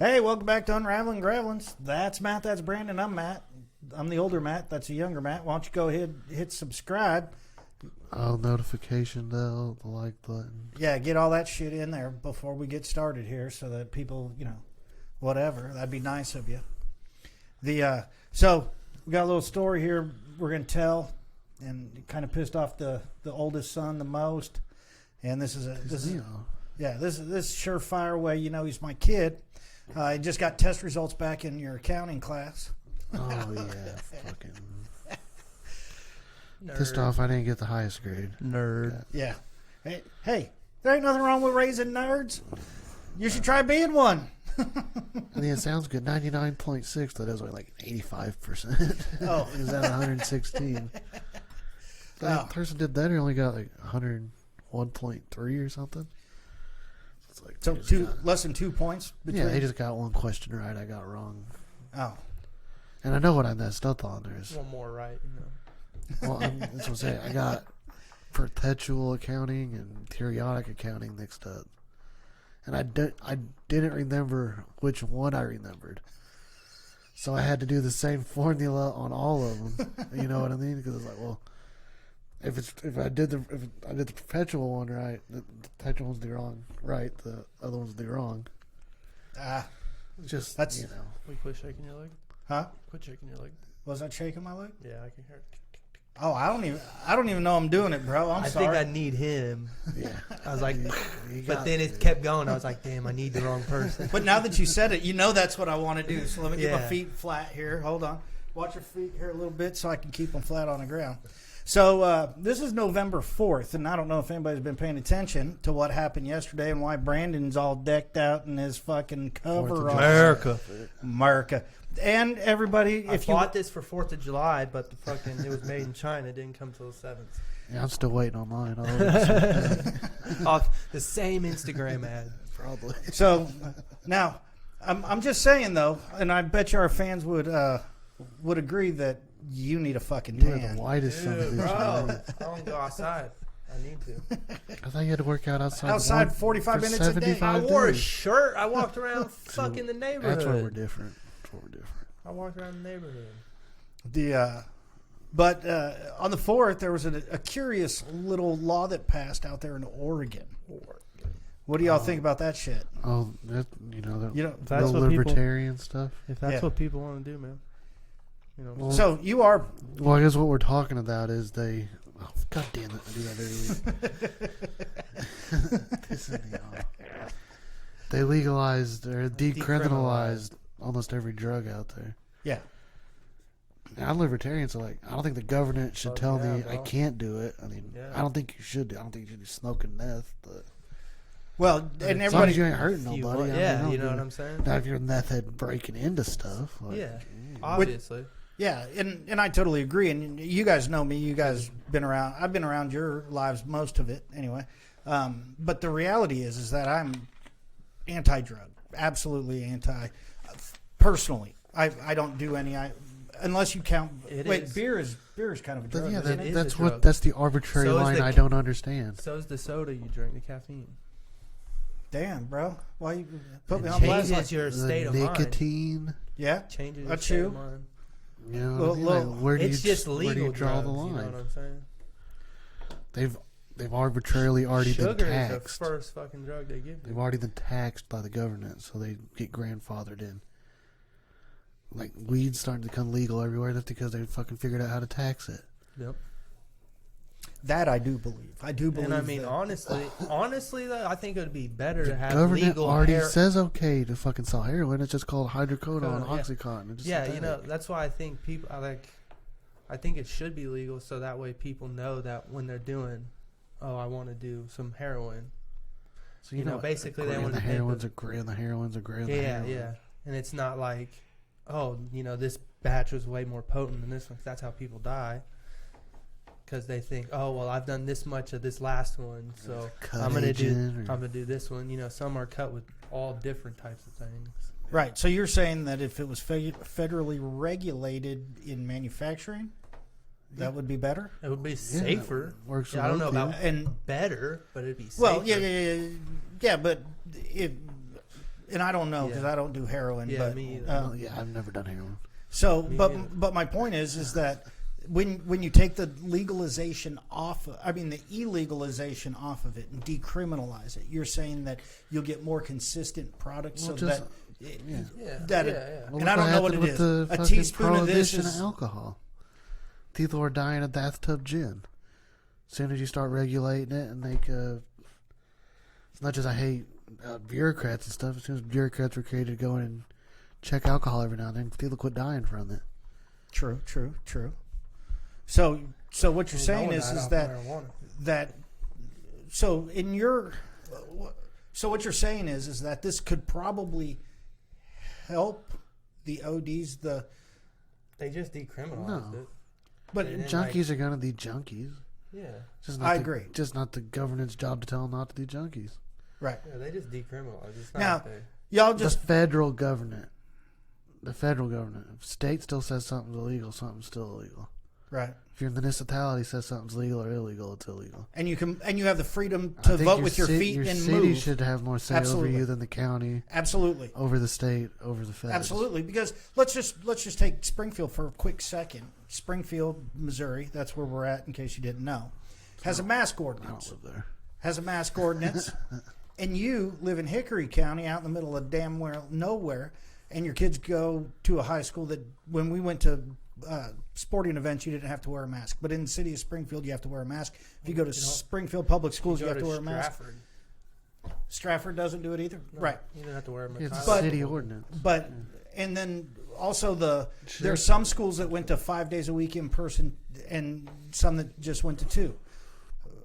Hey, welcome back to Unravelin Gravelins. That's Matt. That's Brandon. I'm Matt. I'm the older Matt. That's the younger Matt. Why don't you go ahead and hit subscribe? Oh, notification bell, the like button. Yeah, get all that shit in there before we get started here so that people, whatever. That'd be nice of you. So we got a little story here we're going to tell, and it kind of pissed off the oldest son the most. And this is surefire way, he's my kid. I just got test results back in your accounting class. Oh, yeah. Fucking Nerd. pissed off I didn't get the highest grade. Nerd. Yeah. Hey, there ain't nothing wrong with raising nerds. You should try being one. I mean, it sounds good. 99.6, that is only like 85%. Oh. It was at 116. That person did that, he only got like 101.3 or something. It's like Less than 2 points between. Yeah, they just got one question right. I got wrong. Oh. And I know what I messed up on. There's One more right. well, that's what I'm saying. I got perpetual accounting and periodic accounting mixed up, and I didn't remember which one I remembered, so I had to do the same formula on all of them. You know what I mean? Because it's like, well, if I did the perpetual one right, the perpetual one's the wrong right, the other one's the wrong. Just that's We quit shaking your leg. Huh? Quit shaking your leg. Was that shaking my leg? Yeah, I can hear it. Oh, I don't even know I'm doing it, bro. I'm sorry. I think I need him. Yeah. I was like, but then it kept going. I was like, damn, I need the wrong person. But now that you said it, that's what I want to do. So let me get my feet flat here. Hold on. Watch your feet here a little bit so I can keep them flat on the ground. So this is November 4th, and I don't know if anybody's been paying attention to what happened yesterday and why Brandon's all decked out in his fucking cover. America. And everybody, I bought this for 4th of July, but it was made in China. It didn't come till the 7th. Yeah, I'm still waiting on mine. Off the same Instagram ad. Probably. So now, I'm just saying though, and I bet you our fans would agree that you need a fucking tan. You're the whitest son of a bitch. Bro, I don't go outside. I need to. I thought you had to work out outside. Outside 45 minutes a day. I wore a shirt. I walked around fucking the neighborhood. That's where we're different. I walked around the neighborhood. But on the 4th, there was a curious little law that passed out there in Oregon. What do y'all think about that shit? Oh, that's the libertarian stuff. If that's what people want to do, man. Well, so you are. Well, I guess what we're talking about is they. Oh, God damn it! I do that every week. Pissing me off. They legalized or decriminalized almost every drug out there. Yeah. Now, I'm libertarian, so I don't think the government should tell me I can't do it. I mean, I don't think you should. I don't think you should be smoking meth, but. Well, and as long as you ain't hurting nobody. You know what I'm saying? Now, if you're a meth head breaking into stuff. Obviously. Yeah, and I totally agree. And you guys know me. You guys been around. I've been around your lives, most of it anyway. But the reality is that I'm anti-drug. Absolutely anti. Personally, I don't do any. Unless you count. Beer is kind of a drug. Yeah, that's the arbitrary line I don't understand. So is the soda you drink, the caffeine. Damn, bro. Why you put me on blast? Changes your state of mind. Nicotine. Yeah. Changes your state of mind. You know, where do you draw the line? You know what I'm saying? They've arbitrarily already been taxed. Sugar is the first fucking drug they give you. They've already been taxed by the government, so they get grandfathered in. Like, weed's starting to become legal everywhere. That's because they fucking figured out how to tax it. Yep. That I do believe. And I mean, honestly, though, I think it would be better to have government legal. Already says okay to fucking sell heroin. It's just called hydrocodone, oxycontin. That's why I think people. I think it should be legal, so that way people know that when they're doing, I want to do some heroin. So basically they want to. The heroin's a gray. The heroin's a gray. Yeah, and it's not like, this batch was way more potent than this one. That's how people die. Because they think, I've done this much of this last one, so I'm gonna do this one. Some are cut with all different types of things. Right. So you're saying that if it was federally regulated in manufacturing, that would be better? It would be safer. Works. I don't know about better, but it'd be safer. Well, yeah. But and I don't know because I don't do heroin. Yeah, but, me either. I've never done heroin. So, Me but either. but my point is that when you take the legalization off, the illegalization off of it and decriminalize it, you're saying that you'll get more consistent products, Well, so just- that Yeah. that yeah, it- yeah. Well, and I don't know what it with is. The A fucking teaspoon of this prohibition is of alcohol. People are dying of bathtub gin. As soon as you start regulating it and make as much as I hate bureaucrats and stuff, as soon as bureaucrats were created to go in and check alcohol every now and then, people quit dying from it. true. So what you're saying No one is died off that marijuana. that so in your so what you're saying is that this could probably help the ODs They just decriminalized No. it. but And then, Junkies are going to be junkies. Yeah. Just I not agree. Just not the government's job to tell them not to do junkies. right Yeah, they just decriminalized. It's not Now, like they, y'all just The federal government. If state still says something's illegal, something's still illegal. right. If your municipality says something's legal or illegal, it's illegal. And you have the freedom I to think vote with your feet your and city move. should have more say Absolutely. over you than the county, Absolutely, over the state, over the feds. absolutely. Because let's just take Springfield for a quick second. Springfield, Missouri, that's where we're at. In case you didn't know, has a mask I ordinance. don't live there. Has a mask ordinance, and you live in Hickory County, out in the middle of damn nowhere, and your kids go to a high school that when we went to sporting events, you didn't have to wear a mask. But in the city of Springfield, you have to wear a mask. If you go to Springfield Public Schools, you go have to wear a mask. Stratford. Stratford doesn't do it either. No, Right. You don't have to wear a It's a But- city ordinance. But and then also there's some schools that went to 5 days a week in person, and some that just went to 2.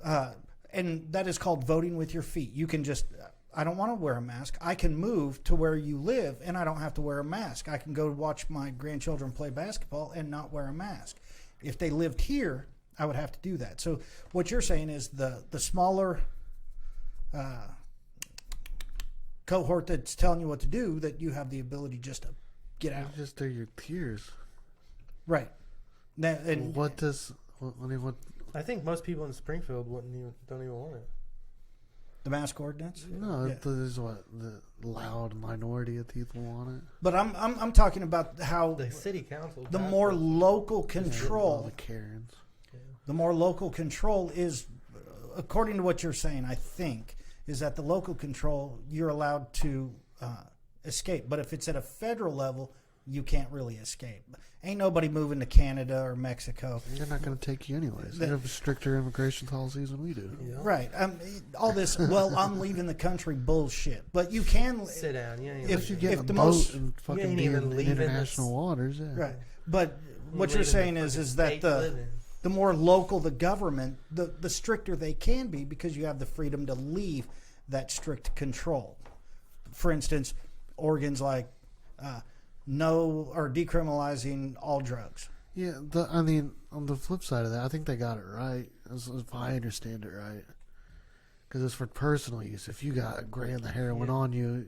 And that is called voting with your feet. You can just, I don't want to wear a mask. I can move to where you live, and I don't have to wear a mask. I can go watch my grandchildren play basketball and not wear a mask. If they lived here, I would have to do that. So what you're saying is the smaller cohort that's telling you what to do, that you have the ability just to get out. Just they're your peers. Right. Now, and What does? What? I think most people in Springfield don't even want it. the mask ordinance. No, Yeah. there's what the loud minority of people want it. But I'm talking about how The city council. the passed more it. local All control, the Karens. the more local control is, according to what you're saying, I think, is that the local control you're allowed to escape. But if it's at a federal level, you can't really escape. Ain't nobody moving to Canada or Mexico. They're not going to take you anyways. They have stricter immigration policies than we do. Yeah. Right. All this, well, I'm leaving the country bullshit. But you can. Sit down. You ain't If You leaving. get if in the a boat most- and fucking ain't be even in leaving international this- waters, yeah. Right. But what you're leaving saying the is fucking that state you live in. the more local the government, the stricter they can be, because you have the freedom to leave that strict control. For instance, Oregon's like no or decriminalizing all drugs. Yeah, I mean, on the flip side of that, I think they got it right, if I understand it right. Because it's for personal use. If you got a gram of heroin on you,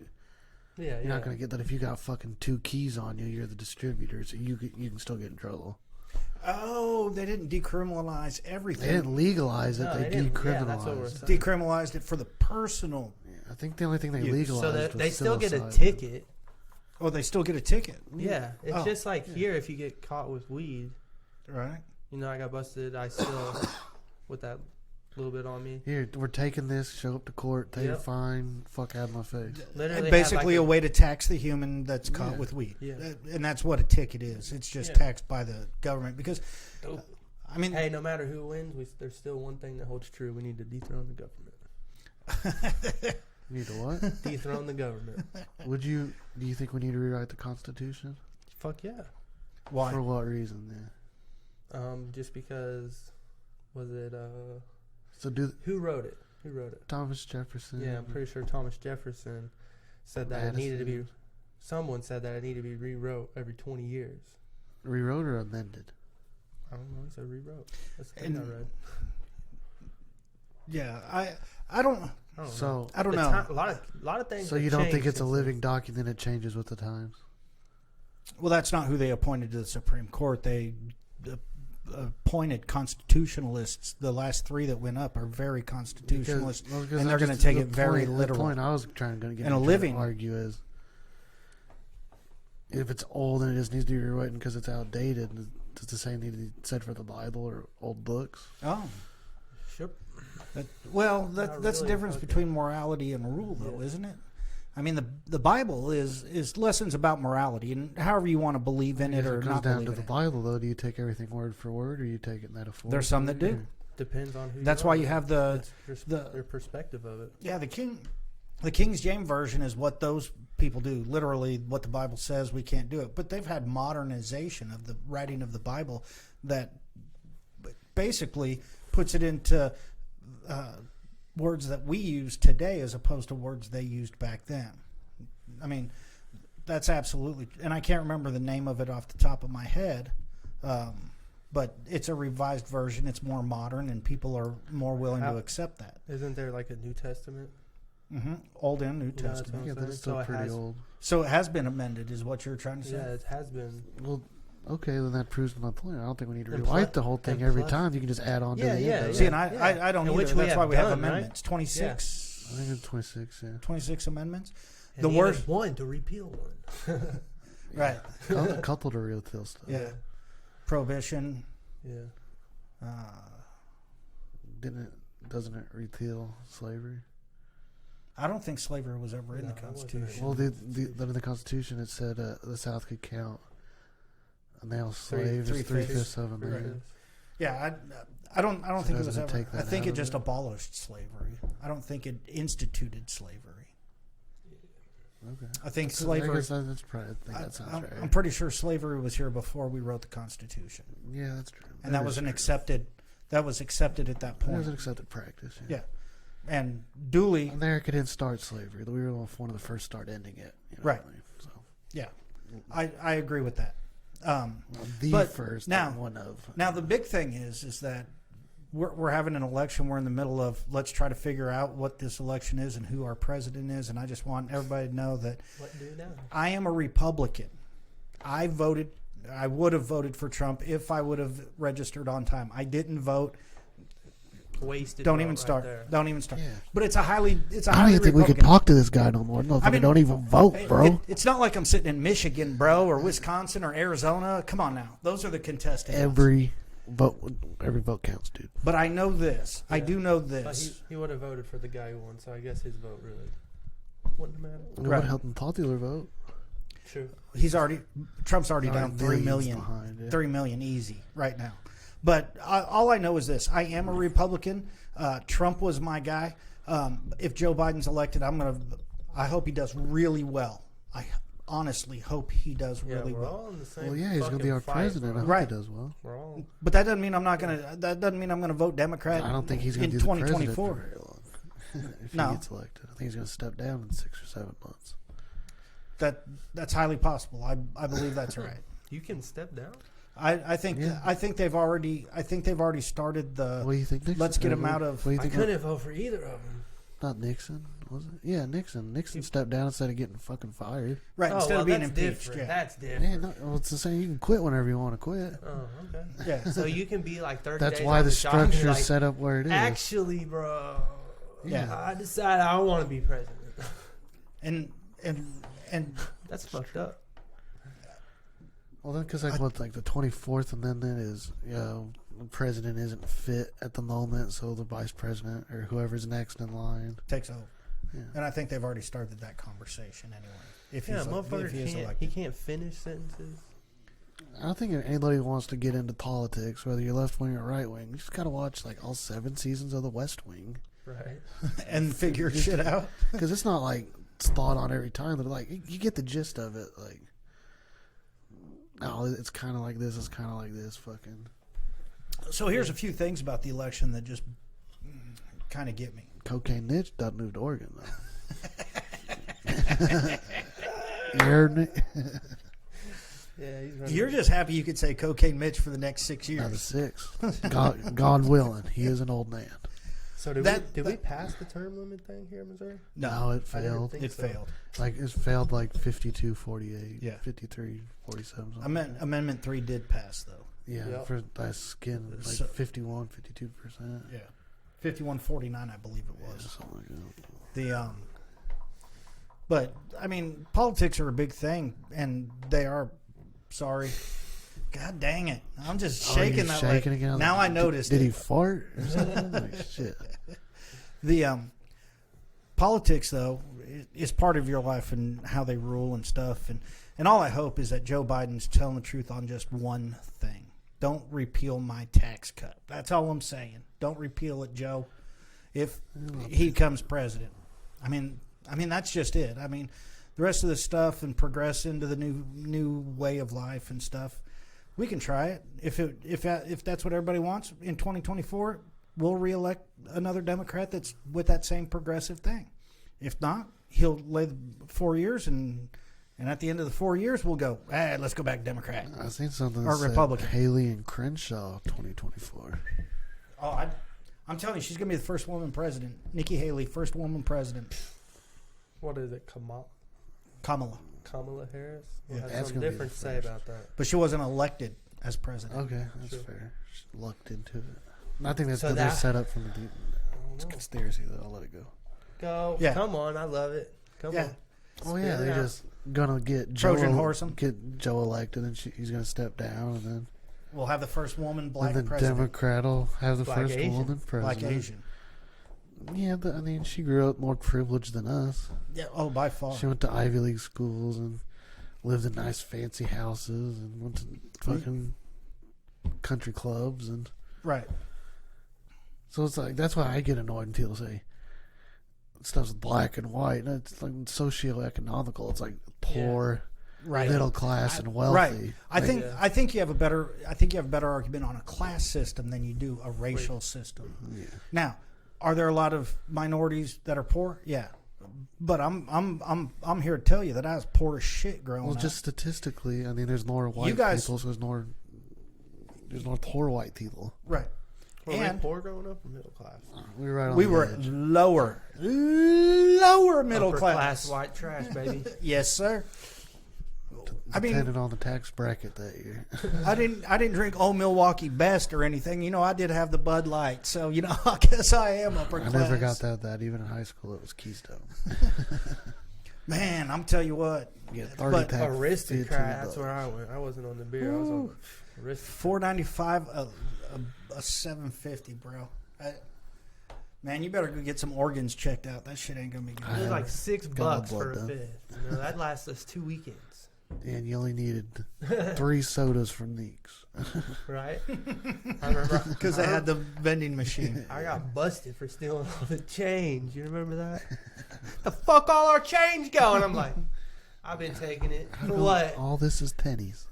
Yeah, you're not going to get that. If you got fucking 2 keys on you, you're the distributor, so you can still get in trouble. Oh, they didn't decriminalize everything. They didn't legalize it, No, they didn't. Yeah, that's what we're decriminalized it. saying. Decriminalized it for the personal. Yeah, I think the only thing they Yeah, legalized So that was they still get a psilocybin. ticket. Oh, they still get a ticket. Yeah, it's Oh, just like here. If you get caught with weed, Right. you know, I got busted. I still with that little bit on me. Here, we're taking this, show up to court, pay your Yep. fine, fuck out of my face. Literally, And had basically like a way to tax the human that's caught Yeah. with weed. Yeah. And that's what a ticket is. It's just Yeah. taxed by the government. Because, Dope. I mean, Hey, no matter who wins, there's still one thing that holds true. We need to dethrone the government. You need to what? Dethrone the government. Do you think we need to rewrite the Constitution? Fuck yeah. why? For what reason, then? Just because, was it, So who wrote it? Who wrote it? Thomas Jefferson. Yeah, I'm pretty sure Thomas Jefferson said that it needed to be, Madison. someone said that it needed to be rewrote every 20 years. Rewrote or amended? I don't know, he said rewrote. That's the thing I And- read. Yeah. I don't I don't know. So, I don't The know. ti- a lot of things so have you don't think changed it's a since living document? It changes with the times. Well, that's not who they appointed to the Supreme Court. They appointed constitutionalists. The last 3 that went up are very constitutionalist. Because and they're I gonna just- take the it very point- literal. The point I was trying to get And a trying to living. argue is if it's old and it just needs to be rewritten because it's outdated, does the same need to be said for the Bible or old books? Oh. Sure. That's Not the really, difference okay. between morality and rule, though, Yeah. isn't it? I mean, the Bible is lessons about morality, and however you want to believe in it or If it not comes down believe to in the it. Bible, though, do you take everything word for word, or you take it metaphorically? There's some that do. Depends on who. That's you why are. you have It's your perspective of it. Yeah, the King James version is what those people do. Literally, what the Bible says, we can't do it. But they've had modernization of the writing of the Bible that basically puts it into words that we use today as opposed to words they used back then. I mean, that's absolutely, and I can't remember the name of it off the top of my head, but it's a revised version. It's more modern, and people are more willing to accept that. Isn't there like a New Testament? Mm-hmm. Old and New Yeah, that's Testament. Yeah, what I'm that's saying. still pretty old. So it has been amended, is what you're trying to say? Yeah, it has been. Well, okay, then that proves my point. I don't think we need to And rewrite plus- the whole thing and every plus- time. You can just add on to Yeah, the yeah, end. See, Yeah. and I don't And either. which we That's have why we have done, right? amendments. 26. I think it's 26, yeah. 26 amendments. And The even worst- one to repeal one. Right. A couple to real stuff. Yeah. Prohibition. Yeah. Doesn't it repeal slavery? I don't think slavery was ever in No, the it wasn't. Constitution. Well, in the Constitution it said the South could count a male slave as three-fifths. three-fifths of a man. Yeah, I don't So think it was doesn't it ever. take I that think out it of just it? abolished slavery. I don't think it instituted slavery. Okay. I think I slavery. guess that's probably, I think that sounds right. I'm pretty sure slavery was here before we wrote the Constitution, Yeah, that's true. and that was an accepted. That was accepted at that It point. was an accepted practice. Yeah. And duly, America didn't start slavery. We were one of the first to start ending it. You know Right. what I mean? So, yeah, I agree with that. the But first, now- one of. Now the big thing is that we're having an election. We're in the middle of, let's try to figure out what this election is and who our president is. And I just want everybody to know that What do now? I am a Republican. I would have voted for Trump if I would have registered on time. I didn't vote. Wasted. Don't vote even right start. there. Don't even start. Yeah. But it's a highly I don't even think we could Republican. talk to this guy no more. No, I mean, don't even vote, bro. It's not like I'm sitting in Michigan, bro, or Wisconsin or Arizona. Come on now. Those are the contested ones. Every vote counts, dude. But I know this. I Yeah. do know But this. he would have voted for the guy who won, so I guess his vote really wouldn't matter. It Right. would help the popular vote. True. Trump's already down Already 3 millions million. behind, yeah. 3 million easy right now. But all I know is this. I am a Republican. Trump was my guy. If Joe Biden's elected, I hope he does really well. I honestly hope he does Yeah, really we're well. all in the same. Well, yeah, he's going to be our fucking fight, president. I bro. hope Right. he does well. We're all. But that doesn't mean I'm not gonna. That doesn't mean I'm gonna vote Democrat. I don't think he's going in to do the president 2024. for very long. If No. he gets elected, I think he's going to step down in 6 or 7 months. That's highly possible. I believe that's right. You can step down. I think Yeah. I think they've already started the. What do you think, Nixon? Let's get him out of- What do you I think? couldn't vote for either of them. Not Nixon, was it? Yeah, Nixon. Nixon stepped down instead of getting fucking fired. Right, instead of being that's impeached. different. Yeah. That's different. Yeah, no, well, it's the same. You can quit whenever you want to quit. Oh, okay. Yeah. So you can be like 30 That's days why on the job and be structure like, is set up where it is. Actually, bro. Yeah. I decided I don't want to be president. And That's fucked up. Well, then, because like what's like the 24th amendment is, the president isn't fit at the moment, so the vice president or whoever's next in line. takes over. Yeah. And I think they've already started that conversation anyway. If Yeah, he's motherfucker if he is he elected. can't finish sentences. I don't think if anybody wants to get into politics, whether you're left wing or right wing, you just gotta watch like all 7 seasons of The West Wing, Right. And figure shit out. because it's not like it's thought on every time, but like you get the gist of it. Like, no, it's kind of like this. It's kind of like this. Fucking. So here's a few things about the election that just kind of get me. Cocaine niche doesn't move to Oregon though. You heard me? Yeah, he's running. You're just happy you could say Cocaine Mitch for the next 6 Another years. 6. God willing, he is an old man. So did we pass the term limit thing here in Missouri? No, it I didn't failed. think It so. failed. Like it failed like 52-48. Yeah. 53-47. Something. Amendment 3 did pass though. Yeah, Yep. for that skin, like So- 51-52%. Yeah. 51-49, I believe it Yeah, was. something like that. The But I mean, politics are a big thing, and they are. Sorry. God dang it! I'm just shaking that shaking way. again. Now I noticed. Did he fart or something? Like, shit. The politics, though, is part of your life and how they rule and stuff. And all I hope is that Joe Biden's telling the truth on just one thing. Don't repeal my tax cut. That's all I'm saying. Don't repeal it, Joe. If he becomes president, I mean that's just it. I mean, the rest of the stuff and progress into the new way of life and stuff. We can try it. If that's what everybody wants in 2024, we'll reelect another Democrat that's with that same progressive thing. If not, he'll lay the 4 years, and at the end of the 4 years, we'll go, let's go back Democrat. I seen something that or said Republican. Haley and Crenshaw 2024. Oh, I'm telling you, she's going to be the first woman president. Nikki Haley, first woman president. What is it, Kamala Harris? Yeah, Has that's something gonna be different to the say first. about that. But she wasn't elected as president. Okay, that's Sure. fair. She lucked into it. I think that's So good. They're that- set up from the deep. It's a conspiracy, though. I'll let it go. Go. Yeah. Come on. I love it. Come Yeah. on. Oh yeah, Spit it they're out. just gonna get Trojan horse him. get Joe elected, and he's gonna step down, and then We'll have the first woman black and the president. Democrat will have the Black first Asian. woman president. Black Asian. Yeah, I mean, she grew up more privileged than us. Yeah. Oh, by far. She went to Ivy League schools and lived in nice, fancy houses and went to fucking country clubs, and Right. so it's like that's why I get annoyed when people say stuff's black and white. And it's like socioeconomical. It's like poor, Right. middle class, and wealthy. Right. I Like, think Yeah. I think you have a better argument on a class system than you do a racial system. Yeah. Now, are there a lot of minorities that are poor? Yeah. But I'm here to tell you that I was poor as shit growing Well, up. just statistically, I mean, there's more white guys- people, so there's more poor white people. Right. Were And- we poor growing up or middle class? We were right on We the were edge. lower middle Upper class. white trash, baby. Yes, sir. I mean, Depending on the tax bracket that year. I didn't drink Old Milwaukee Best or anything. You know, I did have the Bud Light, so you know, I guess I am upper I class. never got that. Even in high school, it was Keystone. Man, I'm tell you what. You get 30 But pack, Aristocrat. That's $15. where I went. I wasn't on the beer. I was on Aristocrat. $4.95 a $7.50, bro. Man, you better go get some organs checked out. That shit ain't gonna be good. It was like $6 for a blood fifth. You know, that lasts us 2 weekends, And you only needed 3 sodas from Neeks. right? I remember Because they had the vending machine. I got busted for stealing all the change. You remember that? The fuck all our change going? I'm like, I've been taking it for what? All this is pennies.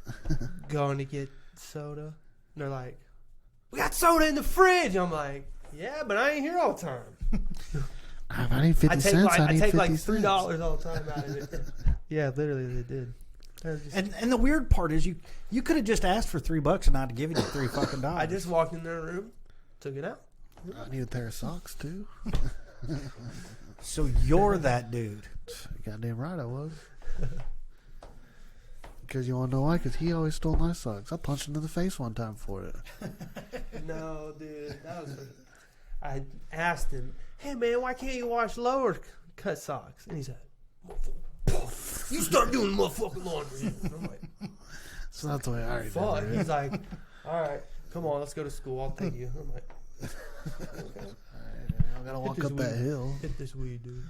Going to get soda. And they're like, we got soda in the fridge. I'm like, yeah, but I ain't here all the time. I need 50 I take cents. like I need I take 50 like cents. $3 all the time out of it. Yeah, literally they did. They're just- And the weird part is you could have just asked for $3 and I'd have given you $3 fucking dollars. I just walked in their room, took it out. I need a pair of socks, too. So you're that dude. Goddamn right I was. Because you want to know why? Because he always stole my socks. I punched him in the face one time for it. No, dude, that was. I asked him, "Hey, man, why can't you wash lower cut socks?" And he said, "You start doing motherfucking laundry." And I'm like, So that's the way I "Fuck." remember it. He's like, "All right, come on, let's go to school. I'll take you." I'm like, I gotta walk this up that weed. hill. "Hit this weed, dude."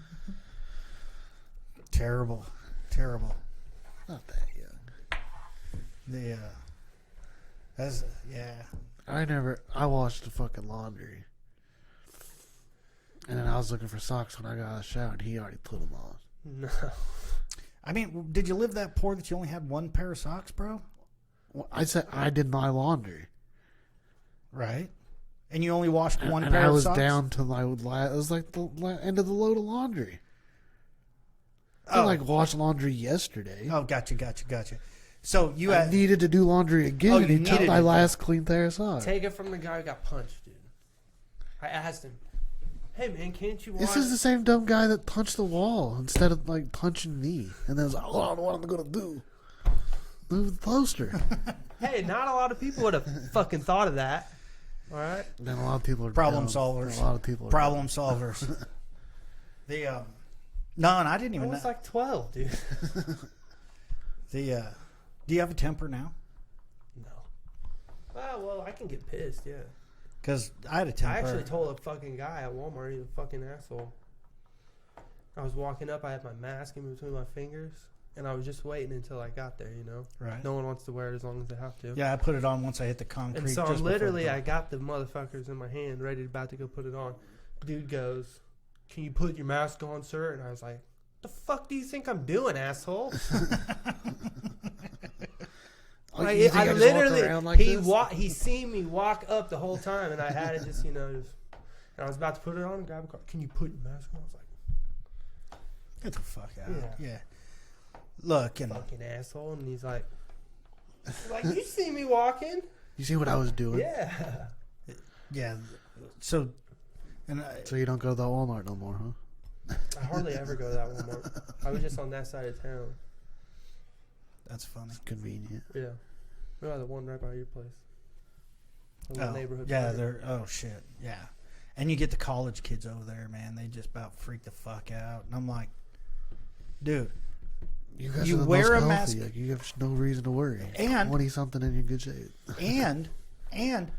Terrible. Not that young. The that's yeah. I washed the fucking laundry. And then I was looking for socks when I got out of the shower, and he already put them on. No, I mean, did you live that poor that you only had one pair of socks, bro? Well, I said I did my laundry. Right. And you only washed one and pair I of was socks? down to it was like the end of the load of laundry. I Oh. washed laundry yesterday. Oh, gotcha. So you I had needed to do laundry again. Oh, you and he took needed my to. last clean pair of socks. take it from the guy who got punched, dude. I asked him, "Hey, man, can't you wash?" This is the same dumb guy that punched the wall instead of punching me. And then was like, "Oh, I don't know what I'm gonna do. Move the poster." Hey, not a lot of people would have fucking thought of that. All right. And then a lot of people are Problem dumb. solvers. A lot of people are problem solvers. The No, and I didn't I even was know. like 12, dude. Do you have a temper now? No. Well, I can get pissed, yeah. Because I had a temper. I actually told a fucking guy at Walmart, he's a fucking asshole. I was walking up, I had my mask in between my fingers, and I was just waiting until I got there, you know? Right. No one wants to wear it as long as they have to. Yeah, I put it on once I hit the concrete. And so just literally, before I got the motherfuckers in my hand, about to go put it on. Dude goes, "Can you put your mask on, sir?" And I was like, "The fuck do you think I'm doing, asshole?" I literally, he seen me walk up the whole time, and I had it just, and I was about to put it on and grab a car. "Can you put your mask on?" I was like, Get the fuck out. Yeah. Yeah. Look, and fucking asshole. And he's like, "You see me walking?" You see what I was doing? Yeah. yeah. So, So you don't go to the Walmart no more, huh? I hardly ever go to that Walmart. I was just on that side of town. that's funny. It's convenient. Yeah. What about the one right by your place? The Oh, little neighborhood. yeah, market? they're shit, yeah. And you get the college kids over there, man. They just about freak the fuck out, and I'm like, dude, You guys You are the wear most a healthy. mask- Like, you have no reason to worry. And- 20 something and you're in good shape. and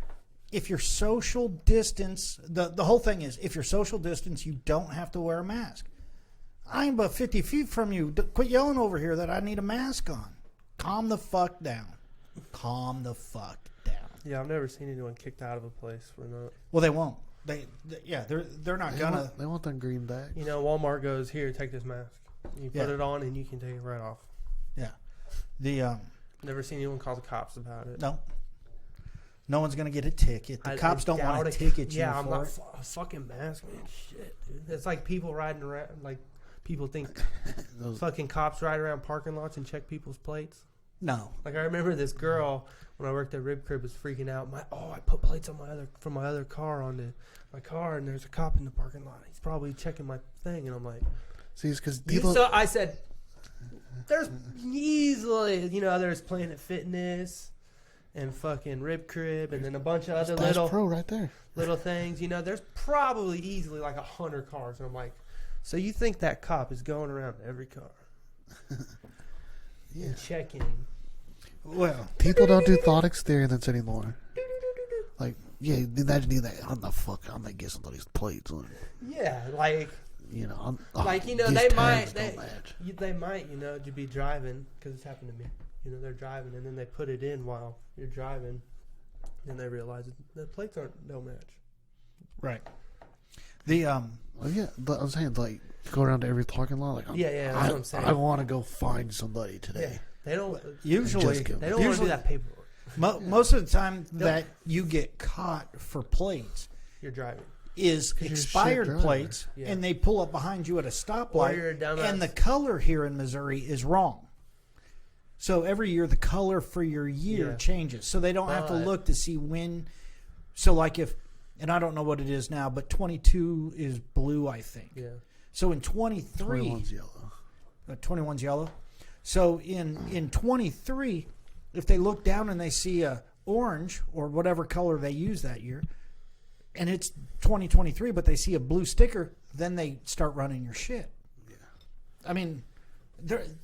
if you're social distance, the whole thing is, if you're social distance, you don't have to wear a mask. I'm about 50 feet from you. Quit yelling over here that I need a mask on. Calm the fuck down. Calm the fuck down. Yeah, I've never seen anyone kicked out of a place for not. Well, they won't. They're not gonna. They want them green bags. Walmart goes, "Here, take this mask. You put Yeah. it on, and you can take it right off." Yeah. The Never seen anyone call the cops about it. no one's gonna get a ticket. The cops don't want to ticket you Yeah, I'm for not it. a fucking mask, man. Shit, dude. It's like people riding around. Like people think Those, fucking cops ride around parking lots and check people's plates. No. Like I remember this girl when I worked at Rib Crib was freaking out. I put plates on my other car onto my car, and there's a cop in the parking lot. He's probably checking my thing, and I'm like, see, it's because I said, there's easily, there's Planet Fitness and fucking Rib Crib, and then a bunch of other Bass Pro right there. little things. There's probably easily like 100 cars, and I'm like, so you think that cop is going around every car? Yeah. And checking. Well, People don't do thought experiments anymore. Like, yeah, imagine doing that. I'm gonna get somebody's plates on. Yeah, like You know, they might to be driving, because it's happened to me. They're driving and then they put it in while you're driving, and they realize the plates don't match. right. The Well, yeah, but I'm saying, like, go around to every parking lot. Like, That's what I'm saying. I want to go find somebody today. Yeah, they don't usually Just they don't want to do usually- that paperwork. most of the time that you get caught for plates You're driving. is 'Cause you're a shit expired driver. plates, Yeah. and they pull up behind you at a Or stoplight, you're a dumbass. and the color here in Missouri is wrong. So every year the color for your year Yeah. changes, so they don't have to But- look to see when. So like if, and I don't know what it is now, but 22 is blue, I think. Yeah. So in 23, 21's yellow. 21's yellow. So in 23, if they look down and they see a orange or whatever color they use that year, and it's 2023, but they see a blue sticker, then they start running your shit. Yeah. I mean,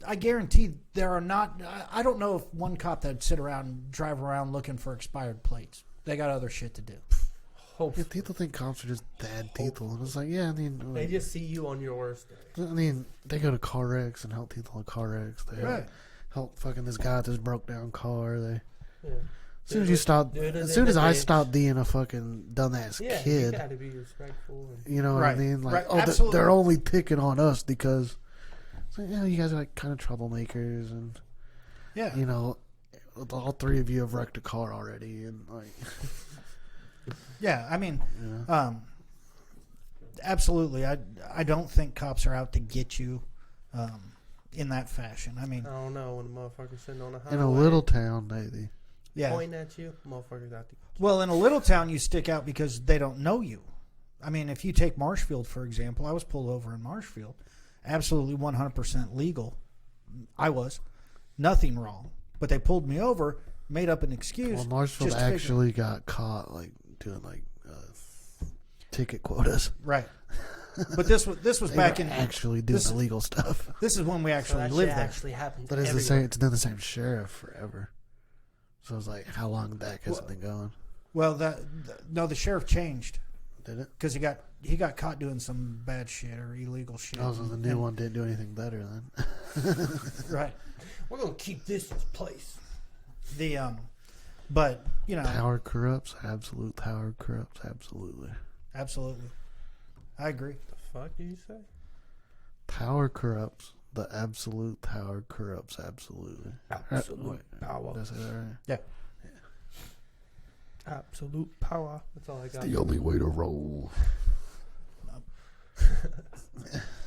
I guarantee there are not. I don't know if one cop that'd sit around and drive around looking for expired plates. They got other shit to do. Yeah, people think cops are just bad people, and it's like, yeah, I mean, They just see you on your worst day. I mean, they go to car wrecks and help people in car wrecks. They Right. help fucking this guy with this broke down car. Yeah. As soon as you stop, Dude, as in soon the as I ditch. stop being a fucking dumbass Yeah, kid, you got to be respectful. And, you know what Right. I mean? Like, Right. oh, Absolutely. they're only picking on us because, it's like, you guys are like kind of troublemakers, and Yeah. all three of you have wrecked a car already, and like, Yeah. I mean, yeah. absolutely. I don't think cops are out to get you in that fashion. I mean, I don't know, when a motherfucker's sitting on a highway In a little town, maybe. yeah. pointing at you, motherfucker's out to Well, in a little town, you stick out because they don't know you. I mean, if you take Marshfield, for example, I was pulled over in Marshfield. Absolutely 100% legal. I was. Nothing wrong. But they pulled me over, made up an excuse. Well, Marshfield just to figure- actually got caught, like, doing, like, ticket quotas. Right. But this was They back were in. actually doing illegal stuff. This is when we So actually that shit lived there. actually happens. But it's the everywhere. same. It's been the same sheriff forever. So it's like, how long that hasn't been going? Well, no, the sheriff changed Did it? because he got caught doing some bad shit or illegal shit. Oh, so the new one didn't do anything better then. Right. We're gonna keep this in place. But you know, Power corrupts. Absolute power corrupts. Absolutely. absolutely, I agree. The fuck do you say? Power corrupts. The absolute power corrupts absolutely. Absolute power. Did I say that right? Yeah. Absolute power. That's all I got. The only way to roll.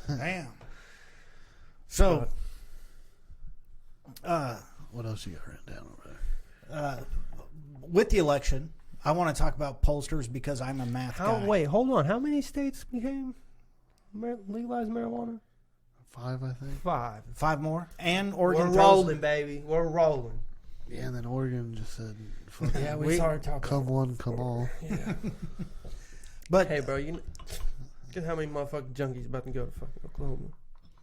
Damn. So, What else you got written down over there? with the election, I want to talk about pollsters because I'm a math guy. Wait, hold on. How many states became legalized marijuana? 5, I think. 5. 5 more, and Oregon. We're rolling, baby. We're rolling. Yeah, and then Oregon just said, fuck Yeah, it. we started talking. Come one, come all. Yeah. But Hey, bro, guess how many motherfucking junkies about to go to fucking Oklahoma?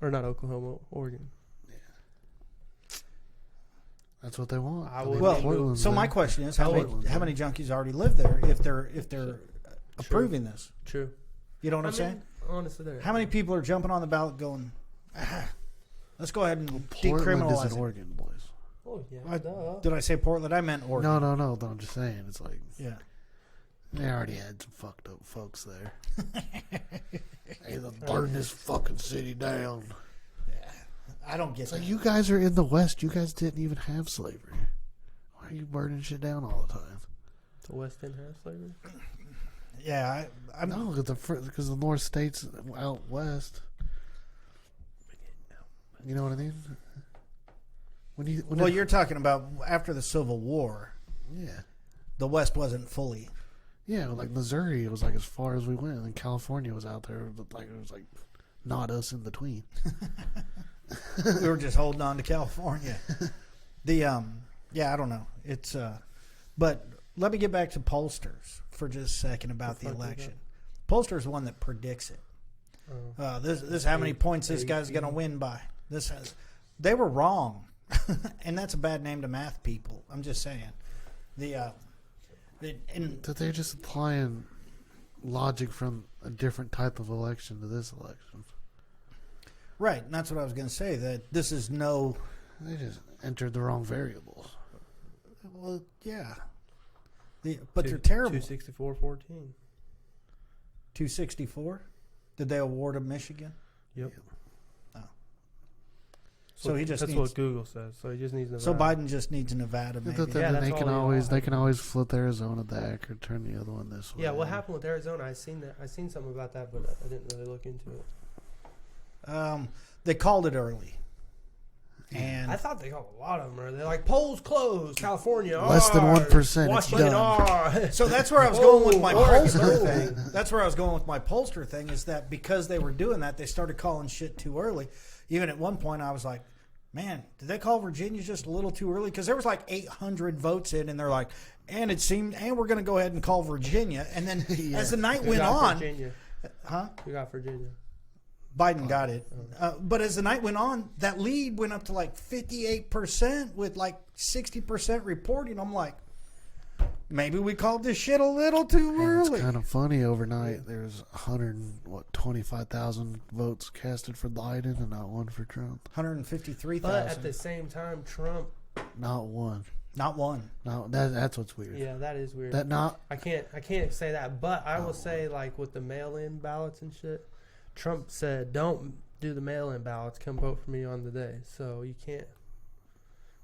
Or not Oklahoma, Oregon. That's what they want. I would- well, Portland's so my there. question is, how Portland's many there. junkies already live there if they're approving this? True. You know what I'm saying? Honestly, there. How many people are jumping on the ballot going, let's go ahead and Portland is decriminalize in it? Oregon, boys. Oh yeah. I- duh. Did I say Portland? I meant Oregon. No, I'm just saying. It's like, Yeah. they already had some fucked up folks there. Hey, let's burn this fucking city down. I don't get It's like, that. you guys are in the West. You guys didn't even have slavery. Why are you burning shit down all the time? The West End has slavery. Yeah, I'm No, because the North states out west. You know what I mean? Well, you're talking about after the Civil War, yeah, the West wasn't fully. yeah. Like Missouri, it was like as far as we went, and then California was out there, but like it was like not us in between. We were just holding on to California. Yeah, I don't know. It's but let me get back to pollsters for just a second about the election. Pollster is one that predicts it. This is how many points this guy's going to win by. They were wrong, and that's a bad name to math people. I'm just saying. That they're just applying logic from a different type of election to this election. Right, and that's what I was going to say. That this is no. They just entered the wrong variables. Well, yeah. But they're terrible. 264-14. 264. Did they award him Michigan? Yep. Oh. So he just that's needs. what Google says. So he just needs Nevada. So Biden just needs Nevada, maybe. Yeah, that's they can all we always all they have. can always flip Arizona back or turn the other one this way. Yeah, what happened with Arizona? I seen something about that, but I didn't really look into it. They called it early, and I thought they called a lot of them early. They're like, polls closed, California. Less than 1%, it's Washington, done. so that's where I was going with my Oregon. pollster thing. That's where I was going with my pollster thing. Is that because they were doing that, they started calling shit too early. Even at one point, I was like, "Man, did they call Virginia just a little too early?" Because there was like 800 votes in, and they're like, "And it seemed, and we're going to go ahead and call Virginia." And then as the night went on, Virginia. huh? We got Virginia. Biden got it. But as the night went on, that lead went up to like 58% with like 60% reporting. I'm like, maybe we called this shit a little too early. It's kind of funny. Overnight, there's 25,000 votes casted for Biden and not one for Trump. 153,000. But at the same time, Trump. Not one. Not one. No, that's what's weird. Yeah, that is weird. I can't say that, but I will say like with the mail-in ballots and shit. Trump said, "Don't do the mail-in ballots. Come vote for me on the day." So you can't,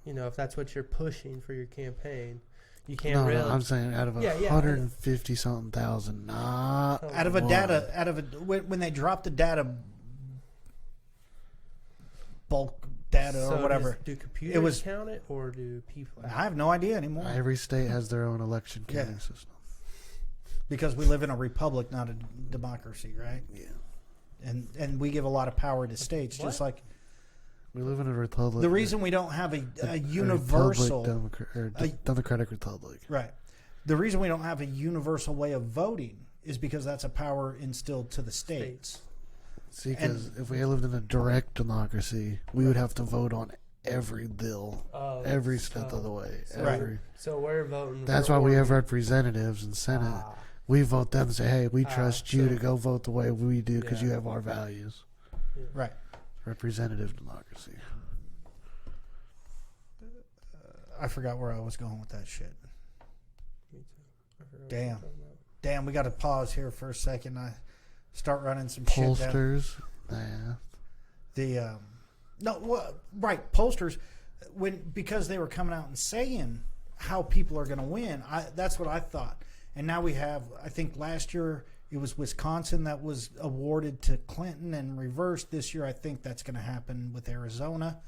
if that's what you're pushing for your campaign, you can't really. No, I'm saying out of 150 something thousand, not Out of a one. data, when they drop the data, bulk data So or whatever. do computers count it or do people? I have no idea anymore Every state has their own election counting system. because we live in a republic, not a democracy, right? Yeah. And we give a lot of power to states, just like We live in a republic. the reason we don't have a universal democratic republic. right. The reason we don't have a universal way of voting is because that's a power instilled to the states. See, because if we lived in a direct democracy, we would have to vote on every bill, every step of the way. So we're voting. That's why we have representatives and Senate. We vote them and say, hey, we trust you to go vote the way we do because you have our values. Yeah. Right. Representative democracy. I forgot where I was going with that shit. Me too. Damn, we got to pause here for a second. I start running some shit down. Pollsters, math. Pollsters, because they were coming out and saying how people are going to win. That's what I thought. And now we have, I think last year it was Wisconsin that was awarded to Clinton and reversed. This year I think that's going to happen with Arizona.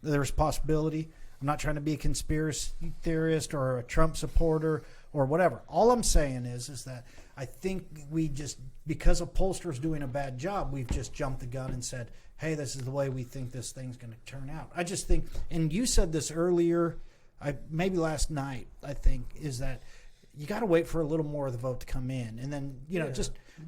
There's a possibility. I'm not trying to be a conspiracy theorist or a Trump supporter or whatever. All I'm saying is that I think we just, because a pollster's doing a bad job, we've just jumped the gun and said, hey, this is the way we think this thing's going to turn out. I just think, and you said this earlier, maybe last night, I think, is that you got to wait for a little more of the vote to come in. And then,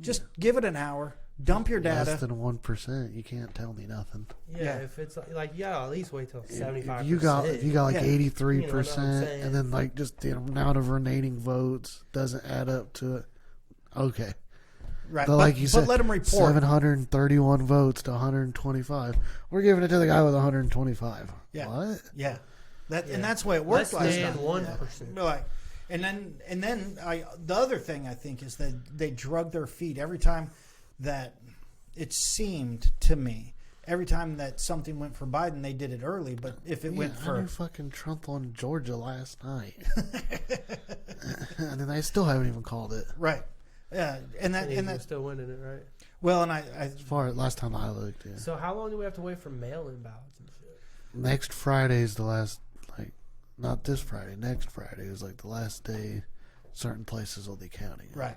just give it an hour. Dump your data. Less than 1%. You can't tell me nothing. Yeah, if it's like you gotta at least wait till 75%. If you got 83%, and then like just the amount of remaining votes doesn't add up to it. Okay. Right. But like you said, let them report. 731 votes to 125. We're giving it to the guy with 125. Yeah. What? Yeah. And that's the way it worked last than time. 1%. Yeah. Like, and then the other thing I think is that they drug their feet every time that it seemed to me. Every time that something went for Biden, they did it early. But if it went for... I knew fucking Trump on Georgia last night. And then they still haven't even called it. Right. Yeah. And he's still winning it, right? Well, and as far as last time I looked, yeah. So how long do we have to wait for mail-in ballots and shit? Next Friday is the last, not this Friday, next Friday is the last day certain places will be counting. Right.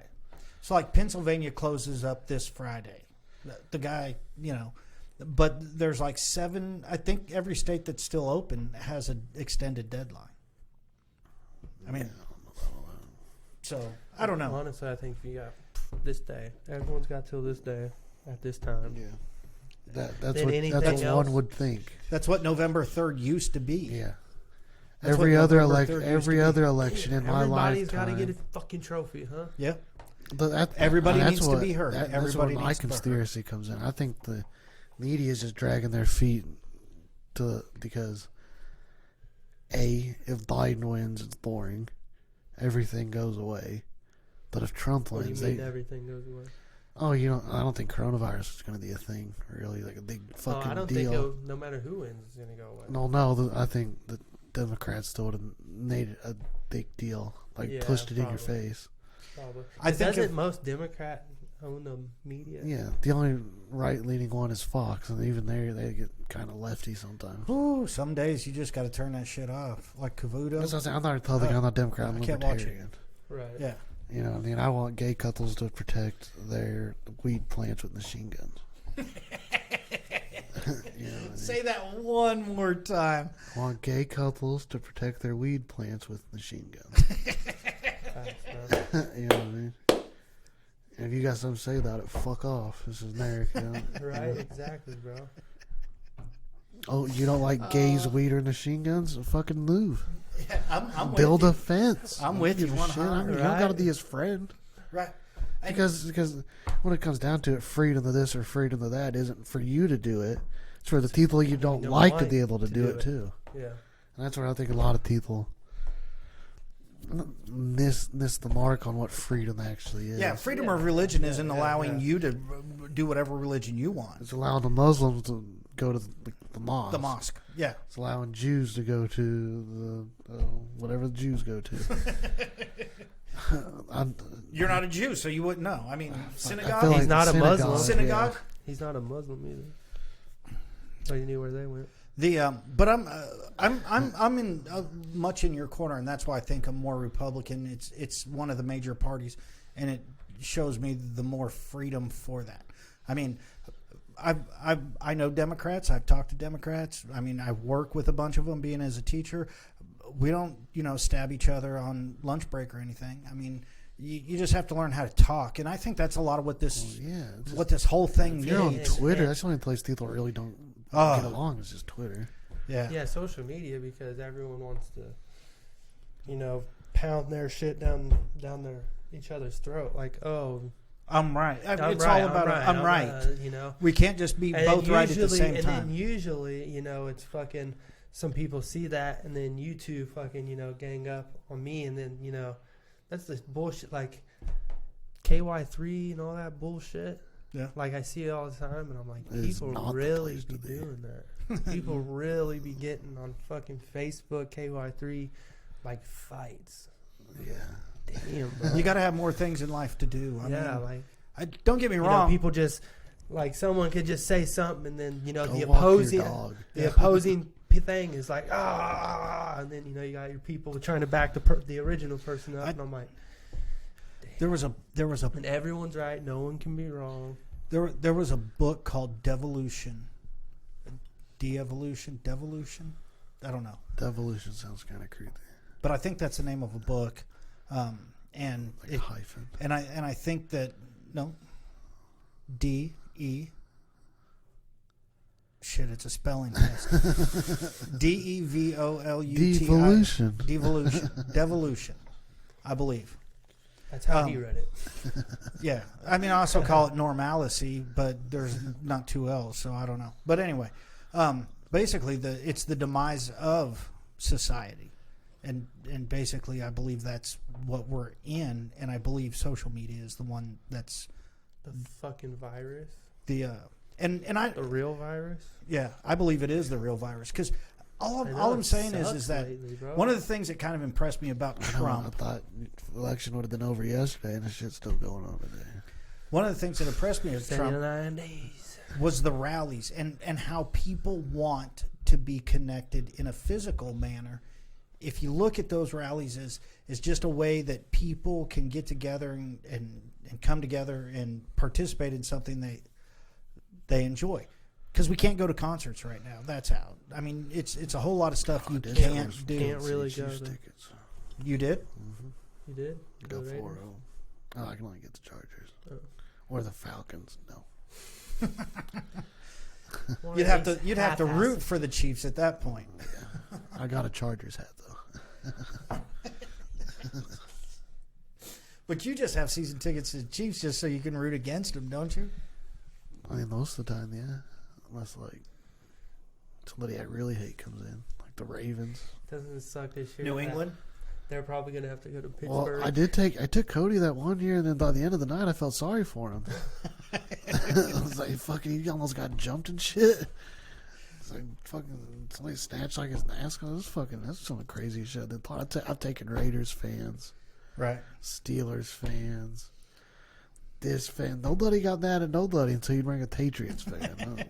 So Pennsylvania closes up this Friday. The guy, but there's 7, I think every state that's still open has an extended deadline. I mean, so I don't know. Honestly, I think you got this day. Everyone's got till this day at this time. Yeah. That's what one would think. That's what November 3rd used to be. Yeah. Every other election in my lifetime. Everybody's got to get a fucking trophy, huh? Yeah. But everybody needs to be heard. That's where my conspiracy comes in. I think the media is just dragging their feet because if Biden wins, it's boring. Everything goes away. But if Trump wins, everything goes away. Oh, I don't think coronavirus is going to be a thing, really, a big fucking deal. I don't think no matter who wins, it's going to go away. No, I think the Democrats still would have made it a big deal, pushed it in your face. Probably. I think doesn't most Democrat own the media? Yeah, the only right-leaning one is Fox, and even there they get kind of lefty sometimes. Ooh, some days you just got to turn that shit off, like Cavuto. That's what I'm saying. I'm not Republican. I'm not Democrat. I'm Libertarian. Right. Yeah. I want gay couples to protect their weed plants with machine guns. Say that one more time. I want gay couples to protect their weed plants with machine guns. You know what I mean? And if you got something to say about it, fuck off. This is America. Right, exactly, bro. Oh, you don't like gays, weed, or machine guns? Fucking move. Yeah, I'm Build with a fence. I'm with you. You don't got to be his friend. Right. Because when it comes down to it, freedom of this or freedom of that isn't for you to do it. It's for the people you don't like to be able to do it too. Yeah. And that's where I think a lot of people miss the mark on what freedom actually is. Yeah, freedom of religion isn't allowing you to do whatever religion you want. It's allowing the Muslims to go to the mosque. The mosque, yeah. It's allowing Jews to go to the whatever the Jews go to. You're not a Jew, so you wouldn't know. I mean, synagogue. He's not a Muslim. Synagogue. Yeah. He's not a Muslim either. So you knew where they went. But I'm in much in your corner, and that's why I think I'm more Republican. It's one of the major parties, and it shows me the more freedom for that. I mean, I know Democrats. I've talked to Democrats. I mean, I work with a bunch of them. Being as a teacher, we don't stab each other on lunch break or anything. I mean, You just have to learn how to talk, and I think that's a lot of what this what this whole thing if you're on needs. Twitter, that's the only place people really don't get along is just Twitter. Yeah, social media, because everyone wants to, you know, pound their shit down each other's throat. Like, oh, I'm right. It's right, all about I'm right. You know, we can't just be both right at the same time. And then usually, you know, it's fucking. Some people see that, and then you two fucking, you know, gang up on me, and then, you know, that's the bullshit, like KY3 and all that bullshit. Yeah. Like, I see it all the time, and I'm like, people really be doing that. People really be getting on fucking Facebook, KY3, like, fights. Yeah. Damn, bro. You got to have more things in life to do. I mean, like, don't get me wrong. People just, like, someone could just say something, and then, you know, the opposing thing is like, and then, you know, you got your people trying to back the original person up, and I'm like, damn. There was a and everyone's right, no one can be wrong. There was a book called Devolution. Devolution. I don't know. Devolution sounds kind of creepy, but I think that's the name of a book, and like hyphen. And I think that DE. Shit, it's a spelling test. DEVOLUTI. Devolution. I believe. That's how he read it. Yeah. I mean, I also call it normalcy, but there's not two L's, so I don't know. But anyway, basically, it's the demise of society. And basically, I believe that's what we're in, and I believe social media is the one that's... The fucking virus? And the real virus? Yeah, I believe it is the real virus. Because all I'm saying is that lately, one of the things that kind of impressed me about Trump. I thought the election would have been over yesterday, and the shit's still going on today. One of the things that impressed me with Trump 79 days. Was the rallies and how people want to be connected in a physical manner. If you look at those rallies as just a way that people can get together and come together and participate in something they enjoy, because we can't go to concerts right now. That's out. I mean, it's a whole lot of stuff you can't do. Can't really go there. Tickets. You did? Mm-hmm. You did? You got 4 of them. Oh, I can only get the Chargers or the Falcons. No. You'd have to root for the Chiefs at that point. Yeah. I got a Chargers hat though. But you just have season tickets to the Chiefs just so you can root against them, don't you? I mean, most of the time, yeah. Unless, like, somebody I really hate comes in, like the Ravens. Doesn't it suck this year? New England? They're probably going to have to go to Pittsburgh. Well, I took Cody that one year, and then by the end of the night, I felt sorry for him. I was like, fucking, he almost got jumped and shit. It's like, fucking, somebody snatched like his NASCAR. That's some crazy shit. I've taken Raiders fans. Right. Steelers fans. This fan. Nobody got mad at nobody until you bring a Patriots fan.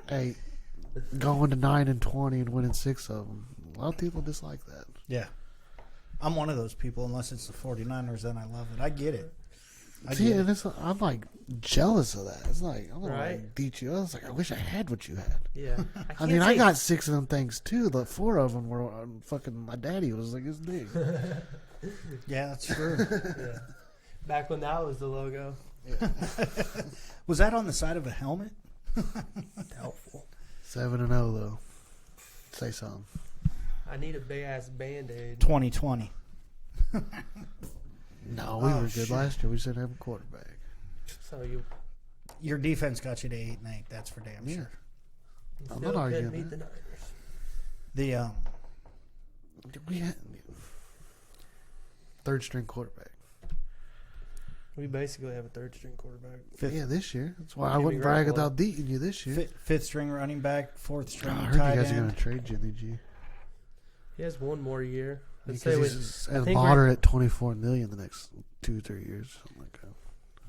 Hey, going to 9-20 and winning 6 of them. A lot of people dislike that. Yeah. I'm one of those people, unless it's the 49ers, then I love it. I get it. I'm like jealous of that. It's like, I'm right? Like beat you up. It's like, I wish I had what you had. Yeah. I got 6 of them things too. The 4 of them were fucking, my daddy was like his big. Yeah, that's true. Yeah. Back when that was the logo. Yeah. Was that on the side of a helmet? Doubtful. 7-0 though. Say something. I need a big ass Band-Aid. 2020. No, we were good last year. We just didn't have a quarterback. So your defense got you to 8-8. That's for damn sure. I'm not arguing beat that. The Niners. We had third string quarterback. We basically have a third string quarterback. Yeah, this year. That's why I wouldn't brag without beating you this year. Fifth string running back, fourth string tight end. I heard you guys are going to trade Jimmy G. He has one more year. He's at a moderate $24 million the next 2-3 years. Something like that.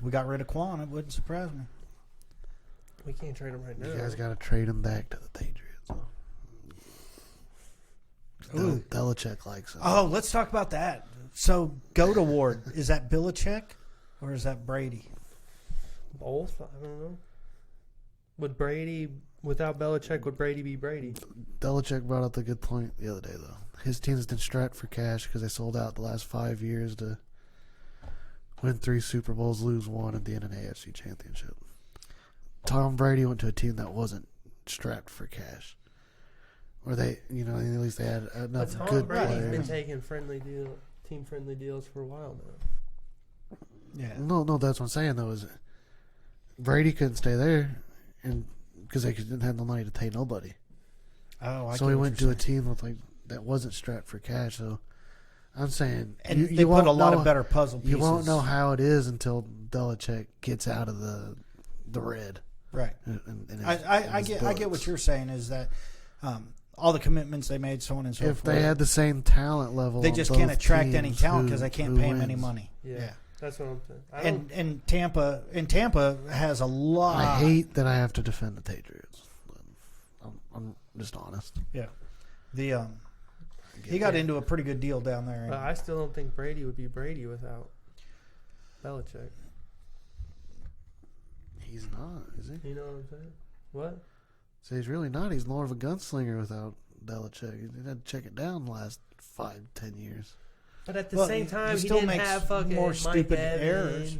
We got rid of Quan. It wouldn't surprise me. We can't trade him right now. You guys got to trade him back to the Patriots. Ooh. Belichick likes him. Oh, let's talk about that. So, GOAT Award. Is that Belichick or is that Brady? Both? I don't know. Without Belichick, would Brady be Brady? Belichick brought up a good point the other day, though. his team's been strapped for cash because they sold out the last 5 years to win 3 Super Bowls, lose 1, and then an AFC Championship. Tom Brady went to a team that wasn't strapped for cash. Or they, at least they had enough But good Tom Brady's players. been taking team-friendly deals for a while now. Yeah. No, that's what I'm saying, though, is Brady couldn't stay there and because they didn't have the money to pay nobody. Oh, So he went to a team with that wasn't strapped for cash. So I'm saying, and you they won't put a lot know- of better puzzle pieces. You won't know how it is until Belichick gets out of the red. Right. I get what you're saying is that all the commitments they made, so on and so forth. If they had the same talent level, they on just both can't attract any teams, talent because they can't pay him any wins? money. Yeah. That's what I'm saying. And Tampa has a lot. I hate that I have to defend the Patriots. I'm just honest. Yeah. He got into a pretty good deal down there. But I still don't think Brady would be Brady without Belichick. He's not, is he? You know what I'm saying? What? So he's really not. He's more of a gunslinger without Belichick. He had to check it down the last 5-10 years. But at the same time, he still didn't makes have fucking more Mike stupid Evans. errors.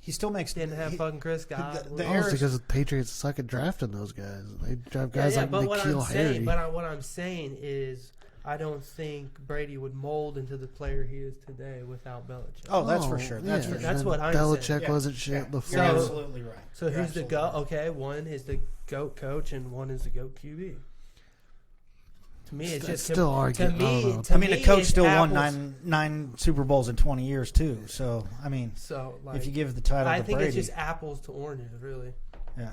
He still makes Didn't have fucking Chris Godwin. the Oh, it's because the Patriots suck at drafting those guys. They draft guys like N'Keal Harry. But what I'm saying is, I don't think Brady would mold into the player he is today without Belichick. Oh, that's for sure. That's yeah, for sure. That's what I'm Belichick saying. wasn't shit before. You're absolutely right. So You're who's the absolutely GOAT? right. Okay, one is the GOAT coach and one is the GOAT QB. To me, it's just still arguing. The coach it's still won apples. nine Super Bowls in 20 years too. So I mean, So if you give the title I to think Brady, it's just apples to oranges, really. yeah,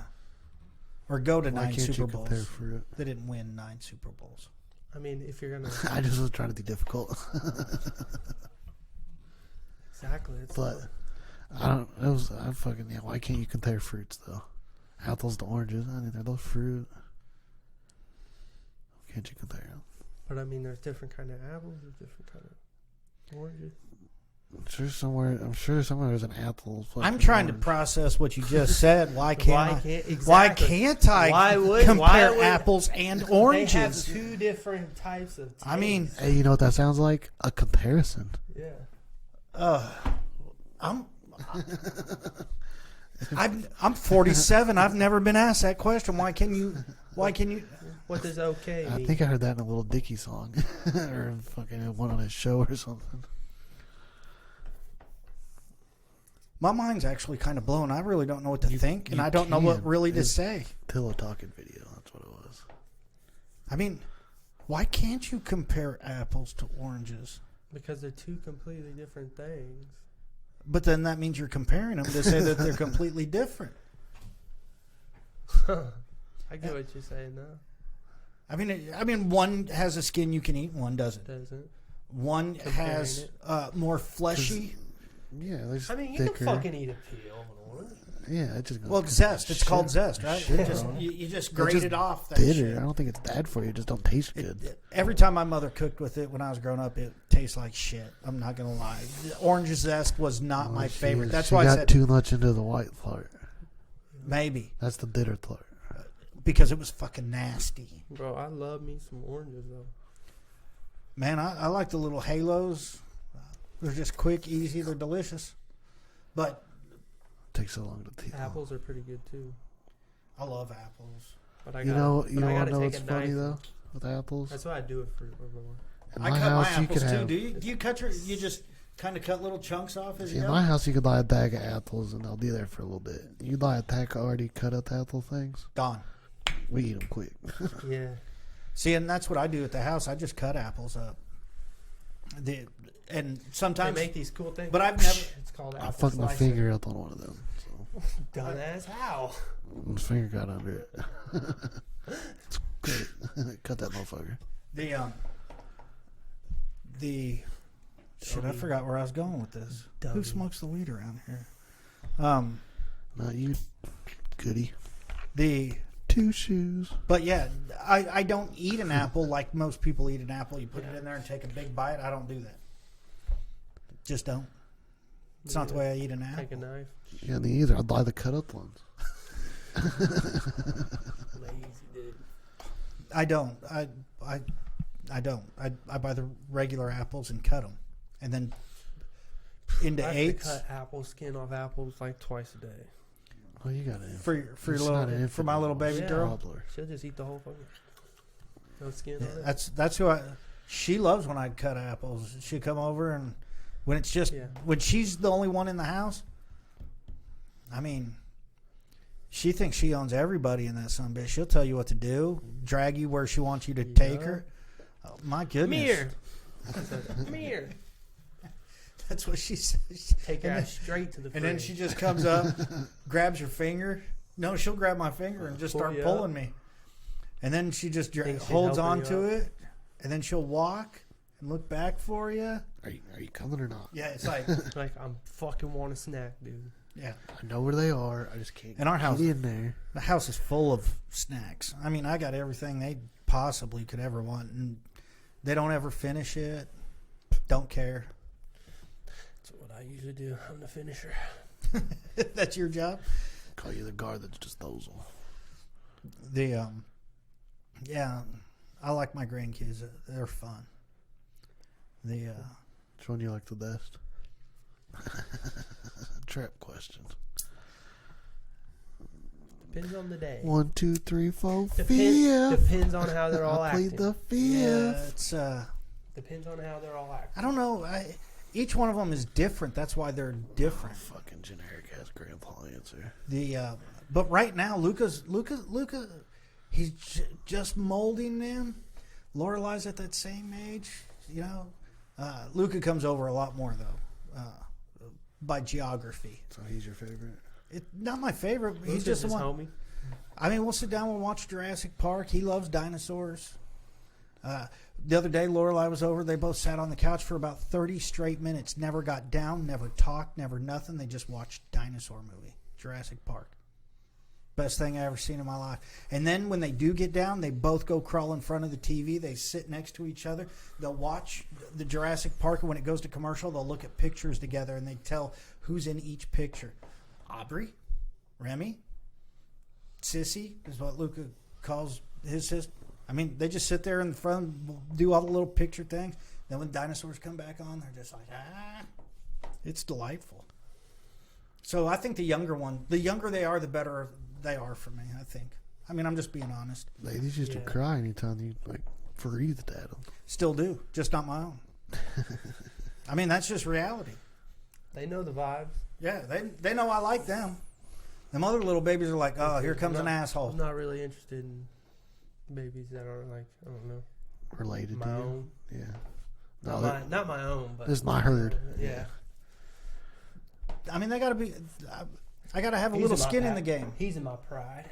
or go to Why 9 can't Super you compare Bowls. fruit? They didn't win 9 Super Bowls. I mean, if you're gonna I just was trying to be difficult. exactly, it's But why can't you compare fruits though? Apples to oranges. I mean, they're both fruit. Can't you compare them? But I mean, there's different kind of apples, there's different kind of oranges. I'm sure somewhere there's an apple. I'm trying to process what you just said. Why can't I Why compare would- apples and They have oranges? two different types of taste. I mean, Hey, you know what that sounds like? A comparison. yeah. I'm 47. I've never been asked that question. Why can you? What does okay I mean? think I heard that in a Little Dicky song, or fucking one on his show or something. My mind's actually kind of blown. I really don't know what to think, and you I don't know what can. really to It's- say. Pillow talking video. That's what it was. I mean, why can't you compare apples to oranges? Because they're two completely different things. But then that means you're comparing them to say that they're completely different. I get what you're saying now. I mean, one has a skin you can eat, one doesn't. Doesn't. One has more fleshy. Yeah, they're just I mean, you thicker. can fucking eat a peel of an orange. Yeah, it just goes. Well, zest. It's called zest, right? Shit, You just grate it off. That bitter. shit. I don't think it's bad for you. It just don't taste good. Every time my mother cooked with it when I was growing up, it tastes like shit. I'm not gonna lie. The orange zest was not my favorite. That's why I got said too much into the white part. maybe That's the bitter part. because it was fucking nasty. Bro, I love me some oranges, though. Man, I like the little halos. They're just quick, easy. They're delicious. But Takes so long to teeth. Apples are pretty good, too. I love apples. But I You gotta, know but I what? gotta Know take what's a funny knife. though with apples? That's why I do it for everyone. In I my cut my house, you apples could too. have. Do you cut your? You just kind of cut little chunks off as you In go? my house, you could buy a bag of apples and they'll be there for a little bit. You buy a pack of already cut up apple things. Gone. We eat them quick. Yeah. See, and that's what I do at the house. I just cut apples up. And sometimes They make these cool things. But I've never. It's called I apple fucked my slicer. finger up on one of them. So Done as how? his finger got under it. It's great. Cut that motherfucker. Shit, I forgot where I was going with this. Who Dummy. smokes the weed around here? Not you, goody. The Two shoes. But yeah, I don't eat an apple like most people eat an apple. You put it in there and take a big bite. I don't do that. Just don't. It's not the way I eat an Take a apple. knife. Yeah, me either. I'd buy the cut up ones. Lazy dude. I don't. I don't. I buy the regular apples and cut them, and then into I have eighths. to cut apple skin off apples like twice a day. Oh, you got it. For your little, for my little baby girl. Cobbler. She'll just eat the whole thing. No skin Yeah, on it. that's who she loves when I cut apples. She'd come over, and when it's just when she's the only one in the house, I mean, she thinks she owns everybody in that sumbitch. She'll tell you what to do, drag you where she wants you to take her. Oh, my goodness. Mirror. Mirror. That's what she says. Take her ass straight to the fridge. And then she just comes up, grabs your finger. No, she'll grab my finger and just start pulling me. And then she just holds on to it, and then she'll walk and look back for you. Are you coming or not? Yeah, it's like like I'm fucking want a snack, dude. Yeah, I know where they are. I just can't. In our house, get in there. The house is full of snacks. I mean, I got everything they possibly could ever want, and they don't ever finish it. Don't care. That's what I usually do. I'm the finisher. That's your job. Call you the guard that's disposal. Yeah, I like my grandkids. They're fun. Which one you like the best? Trap question. Depends on the day. 1, 2, 3, 4, 5. Depends on how they're all I acting. played the fifth. Yeah, it's Depends on how they're all acting. I don't know. Each one of them is different. That's why they're different. Fucking generic ass grandpa answer. But right now, Luca, he's just molding them. Lorelai's at that same age, you know. Luca comes over a lot more though, by geography. So he's your favorite? Not my favorite. He's Luca's just the his one. homie. I mean, we'll sit down, we'll watch Jurassic Park. He loves dinosaurs. The other day, Lorelai was over. They both sat on the couch for about 30 straight minutes. Never got down, never talked, never nothing. They just watched dinosaur movie, Jurassic Park. Best thing I ever seen in my life. And then when they do get down, they both go crawl in front of the TV. They sit next to each other. They'll watch the Jurassic Park, and when it goes to commercial, they'll look at pictures together, and they tell who's in each picture. Aubrey, Remy, Sissy is what Luca calls his sister. I mean, they just sit there in front, do all the little picture things. Then when dinosaurs come back on, they're just like, it's delightful. So I think the younger they are, the better they are for me, I think. I mean, I'm just being honest. Ladies used to cry anytime you breathed at them. Still do, just not my own. I mean, that's just reality. They know the vibes. Yeah, they know I like them. Them other little babies are like, oh, here comes an asshole. I'm not really interested in babies that are like, I don't know, related my to you. own. Yeah. Not my own, but this is my herd. Yeah. I mean, they got to be. I got to have a little skin in the game. He's in my pride.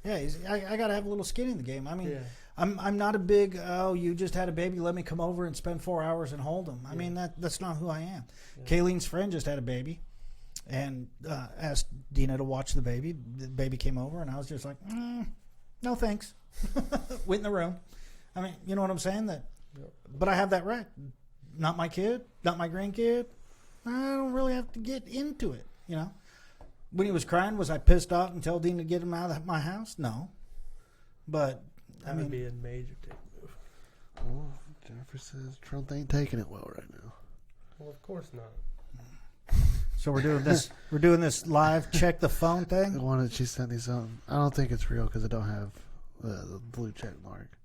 Yeah, I got to have a little skin in the game. I mean, Yeah. I'm not a big, you just had a baby, let me come over and spend 4 hours and hold him. I mean, that's not who I am. Yeah. Kayleen's friend just had a baby and asked Dina to watch the baby. The baby came over, and I was just like, no thanks. Went in the room. I mean, you know what I'm saying? But I have that right. Not my kid, not my grandkid. I don't really have to get into it, you know. When he was crying, was I pissed off and tell Dean to get him out of my house? No. But, that would be a major dick move. Oh, Jennifer says Trump ain't taking it well right now. Well, of course not. So we're doing this. We're doing this live. Check the phone thing. The one that she sent me something. I don't think it's real because I don't have the blue check mark.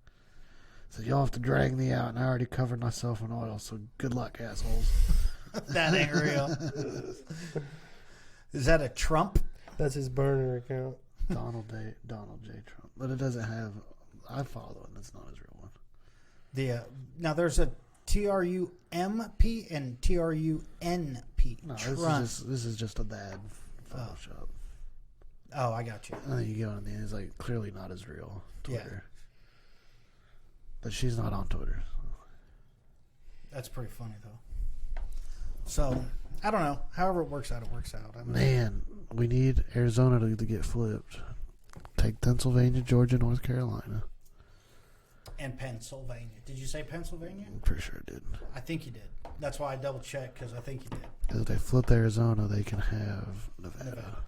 So y'all have to drag me out, and I already covered myself in oil. So good luck, assholes. That ain't real. Is that a Trump? That's his burner account. Donald J. Trump, but it doesn't have. I follow it. That's not his real one. Now there's a TRUMP and TRUNP. No, Trump. this is just a bad Photoshop. Oh, I got you. And then you go on the end. It's like clearly not his real Twitter. Yeah. But she's not on Twitter. That's pretty funny though. So I don't know. However it works out, it works out. I mean, Man, we need Arizona to get flipped. Take Pennsylvania, Georgia, North Carolina. And Pennsylvania. Did you say Pennsylvania? I'm pretty sure it did. I think you did. That's why I double checked, because I think you did. Because if they flip Arizona, they can have Nevada.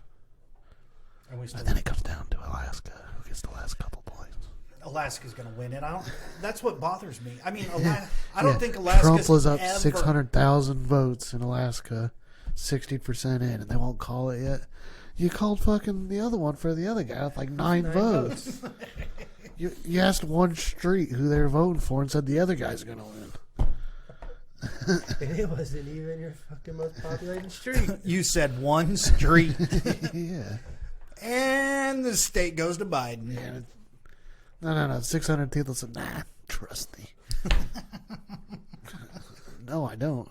And then it comes down to Alaska, who gets the last couple points. Alaska's going to win it. That's what bothers me. I mean, I don't think Alaska's Trump was up ever... 600,000 votes in Alaska, 60% in, and they won't call it yet. You called fucking the other one for the other guy with like 9 votes. You asked one street who they were voting for and said the other guy's going to win. And it wasn't even your fucking most populated street. You said one street. Yeah. And the state goes to Biden. Yeah. No. 600 people said, nah, trust me. No, I don't.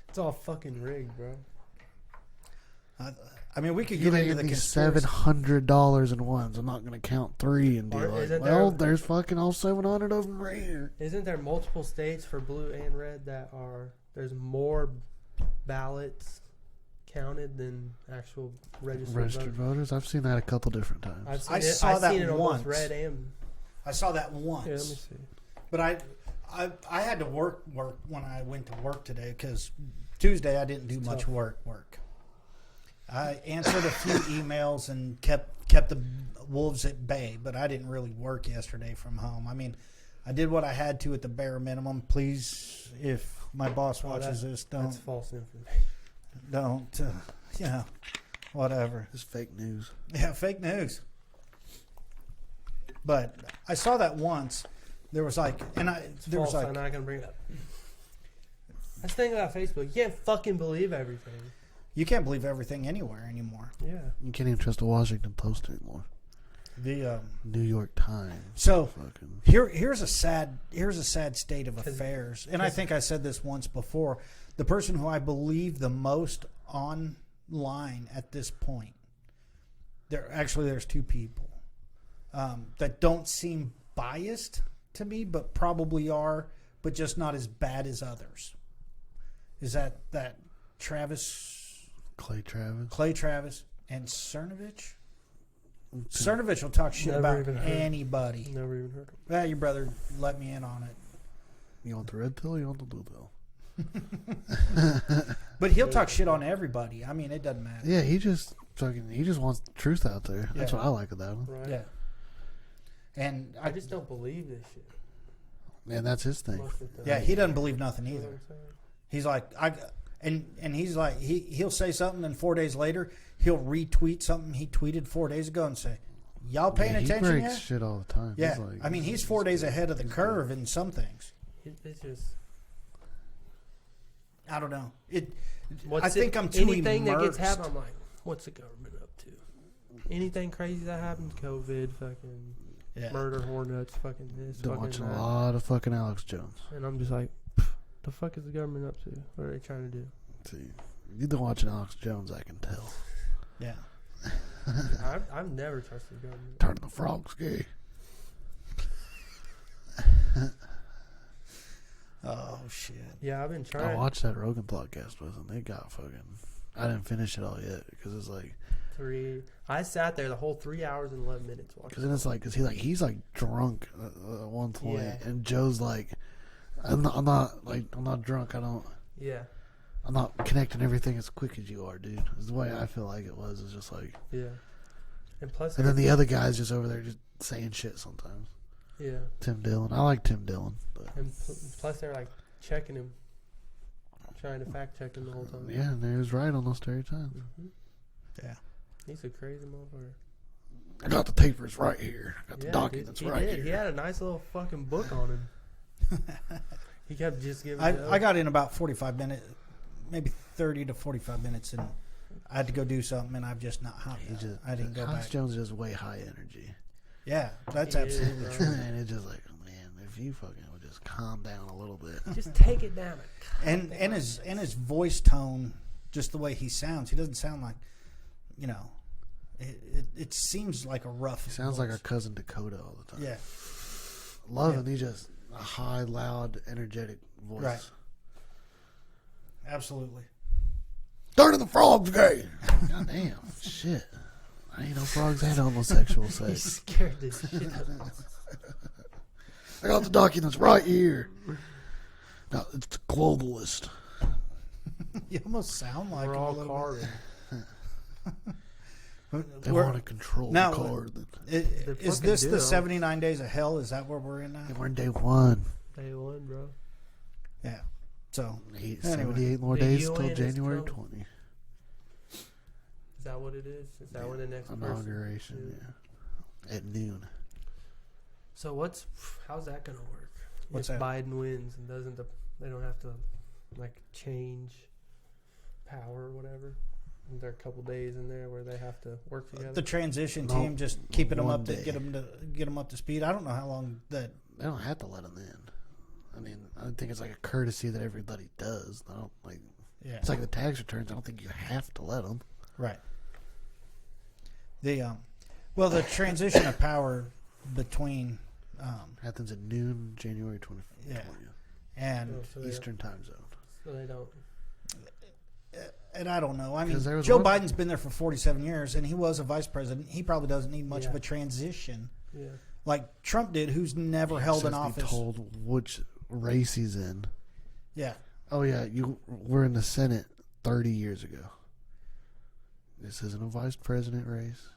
It's all fucking rigged, bro. I mean, we could You get give into the me conspiracy. $700 in ones. I'm not going to count 3 and be Or like, isn't well, there- there's fucking all 700 of them right here. Isn't there multiple states for blue and red that there's more ballots counted than actual registered voters? Voters? I've seen that a couple different times. I've seen I it, saw I've that seen it on once. both red and... I saw that once. Here, let me see. But I had to work when I went to work today because Tuesday I didn't do much work. I answered a few emails and kept the wolves at bay, but I didn't really work yesterday from home. I mean, I did what I had to at the bare minimum. Please, if my boss watches this, That's false information. don't, whatever. It's fake news. Yeah, fake news. But I saw that once. There was like, there was False, like, I'm not going to bring it up. That's the thing about Facebook. You can't fucking believe everything. you can't believe everything anywhere anymore. Yeah. You can't even trust the Washington Post anymore. The New York Times. so Fucking. here's a sad state of affairs, and I think I said this once before. The person who I believe the most online at this point, there's 2 people that don't seem biased to me, but probably are, but just not as bad as others. Is that Clay Travis. Clay Travis and Cernovich? Cernovich will talk shit Never about even heard. anybody. Never even heard of it. Well, your brother let me in on it. You want the red pill or you want the blue pill? But he'll talk shit on everybody. I mean, it doesn't matter. Yeah, he just wants the truth out there. That's Yeah. what I like about him. Right. Yeah. And I just don't believe this shit. And that's his thing. Most of the time. yeah, he doesn't believe nothing You know what either. I'm saying? He's like, and he's like, he'll say something, and 4 days later, he'll retweet something he tweeted 4 days ago and say, y'all paying Yeah, attention he breaks yet? shit all the time. Yeah. He's like, I mean, he's 4 days ahead of the curve in some things. It's just... I don't know. What's I'm too anything that gets immersed. happened, I'm like, what's the government up to? Anything crazy that happens, COVID, fucking Yeah. murder hornets, fucking this, been fucking watching that. a lot of fucking Alex Jones. And I'm just like, the fuck is the government up to? What are they trying to do? See, you've been watching Alex Jones, I can tell. Yeah. I've never trusted the government. Turning the frogs gay. Oh shit. Yeah, I've been I trying. watched that Rogan podcast with him. They got fucking. I didn't finish it all yet because it's like. I sat there the whole 3 hours and 11 minutes watching. Because then it's like, he's like drunk at one point, Yeah. and Joe's like, I'm not drunk. Yeah, I'm not connecting everything as quick as you are, dude. Is the way I feel like it was. It's just like, yeah. And plus, and then the other guy's just over there just saying shit sometimes. yeah. Tim Dillon, I like Tim Dillon, but And plus, they're like checking him, trying to fact check him the whole time. yeah, and he was right almost every time. Mm-hmm. Yeah. He's a crazy motherfucker. I got the papers right here. Got the Yeah, documents dude, he right did. here. He had a nice little fucking book on him. He kept just giving. I got in about 45 minutes, maybe 30 to 45 minutes, and I had to go do something, and I've just not. I didn't go Alex back. Jones is way high energy. Yeah, that's He absolutely is, true. And it's just like, man, if you fucking would just calm down a little bit. Just take it down. And his voice tone, just the way he sounds, he doesn't sound like, you know, it seems like a rough. He sounds voice. like our cousin Dakota all the time. Yeah, Love him. He's just a high, loud, energetic voice. Right. Absolutely. Turning the frogs gay. God damn. Shit. I ain't no frogs and homosexual He sex. scared this shit out of us. I got the documents right here. No, it's the globalist. You almost sound like We're him a all little carbon. bit. They want to control now, the card. Is this the 79 days of hell? Is that where we're in now? We're in day one. Day one, bro. Yeah. So, 78 more days till January 20. Is that what it is? Is that when the next inauguration? Yeah. At noon. So how's that gonna work? What's if that? Biden wins and they don't have to like change power or whatever. There are a couple days in there where they have to work together. The transition team just keeping them up to get them up to speed. I don't know how long that. They don't have to let them in. I mean, I think it's like a courtesy that everybody does. I don't like. Yeah. It's like the tax returns. I don't think you have to let them. Right. The the transition of power between happens at noon, January 20th. Yeah. And Eastern time zone. So they don't. And I don't know. I mean, Joe Biden's been there for 47 years, and he was a vice president. He probably doesn't need much of a transition, like Trump did, who's never held an office. Be told which race he's in. Yeah. Oh yeah, you were in the Senate 30 years ago. This isn't a vice president race.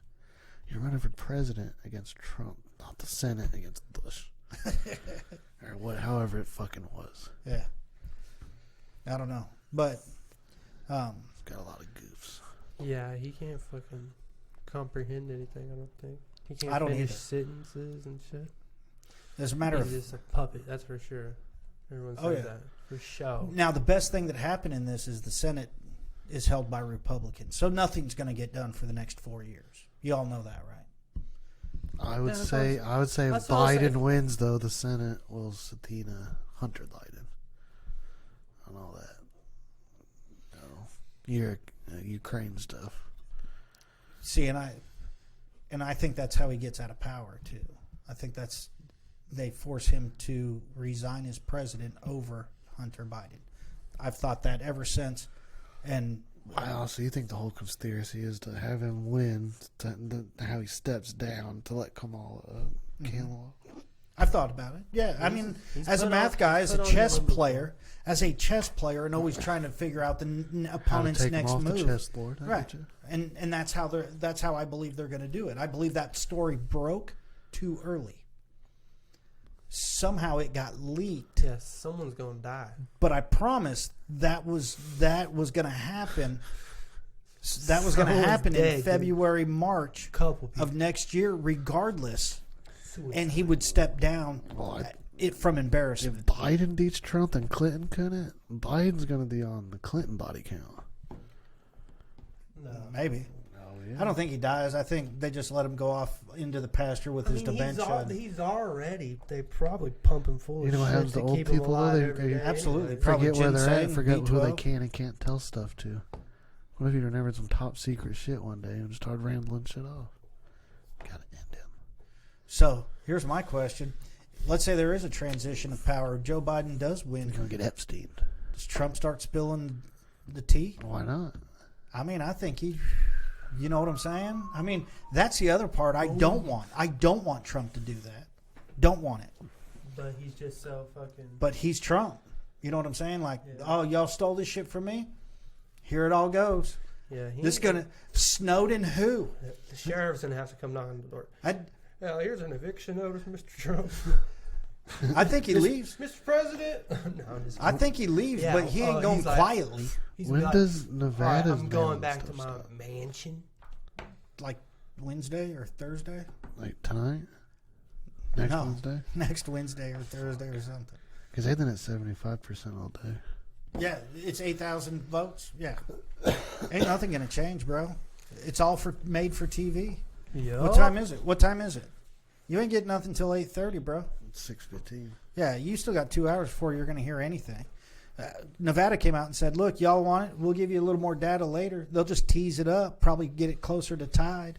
You're running for president against Trump, not the Senate against Bush, or however it fucking was. Yeah. I don't know, but. Got a lot of goofs. Yeah, he can't fucking comprehend anything. I don't think he can't finish sentences and shit. As a matter of, he's just a puppet. That's for sure. Everyone says that for sure. Now, the best thing that happened in this is the Senate is held by Republicans, so nothing's going to get done for the next 4 years. You all know that, right? I would say if Biden wins, though, the Senate will subpoena Hunter Biden and all that. Ukraine stuff. See, and I think that's how he gets out of power too. I think they force him to resign as president over Hunter Biden. I've thought that ever since. And wow, so you think the whole conspiracy is to have him win, how he steps down to let Kamala Kamala? I've thought about it. Yeah, I mean, as a math guy, as a chess player, and always trying to figure out the opponent's next move. The chessboard, right? And that's how I believe they're going to do it. I believe that story broke too early. Somehow it got leaked. Yes, someone's going to die. But I promise that was going to happen. That was going to happen in February, March of next year, regardless. And he would step down from embarrassment. If Biden beats Trump and Clinton couldn't, Biden's going to be on the Clinton body count. No. Maybe. I don't think he dies. I think they just let him go off into the pasture with his dementia. He's already. They probably pump him full of shit. You know what happens to old people? They absolutely forget where they're at, forget who they can and can't tell stuff to. What if you remembered some top secret shit one day and just started rambling shit off? Gotta end him. So here's my question: let's say there is a transition of power. Joe Biden does win. He's gonna get Epstein. Does Trump start spilling the tea? Why not? I mean, I think he. You know what I'm saying? I mean, that's the other part I don't want. I don't want Trump to do that. Don't want it. But he's just so fucking. But he's Trump. You know what I'm saying? Like, oh, y'all stole this shit from me? Here it all goes. Yeah. This gonna Snowden who? The sheriff's gonna have to come knock on the door. Here's an eviction notice, Mr. Trump. I think he leaves. Mr. President. No, I think he leaves, but he ain't going quietly. When does Nevada? I'm going back to my mansion. Like Wednesday or Thursday? Like tonight? Wednesday? Next Wednesday or Thursday or something. Because they've been at 75% all day. Yeah, it's 8,000 votes. Yeah. Ain't nothing going to change, bro. It's all made for TV. Yep. What time is it? You ain't getting nothing until 8:30, bro. It's 6:15. Yeah, you still got 2 hours before you're going to hear anything. Nevada came out and said, look, y'all want it? We'll give you a little more data later. They'll just tease it up, probably get it closer to tied.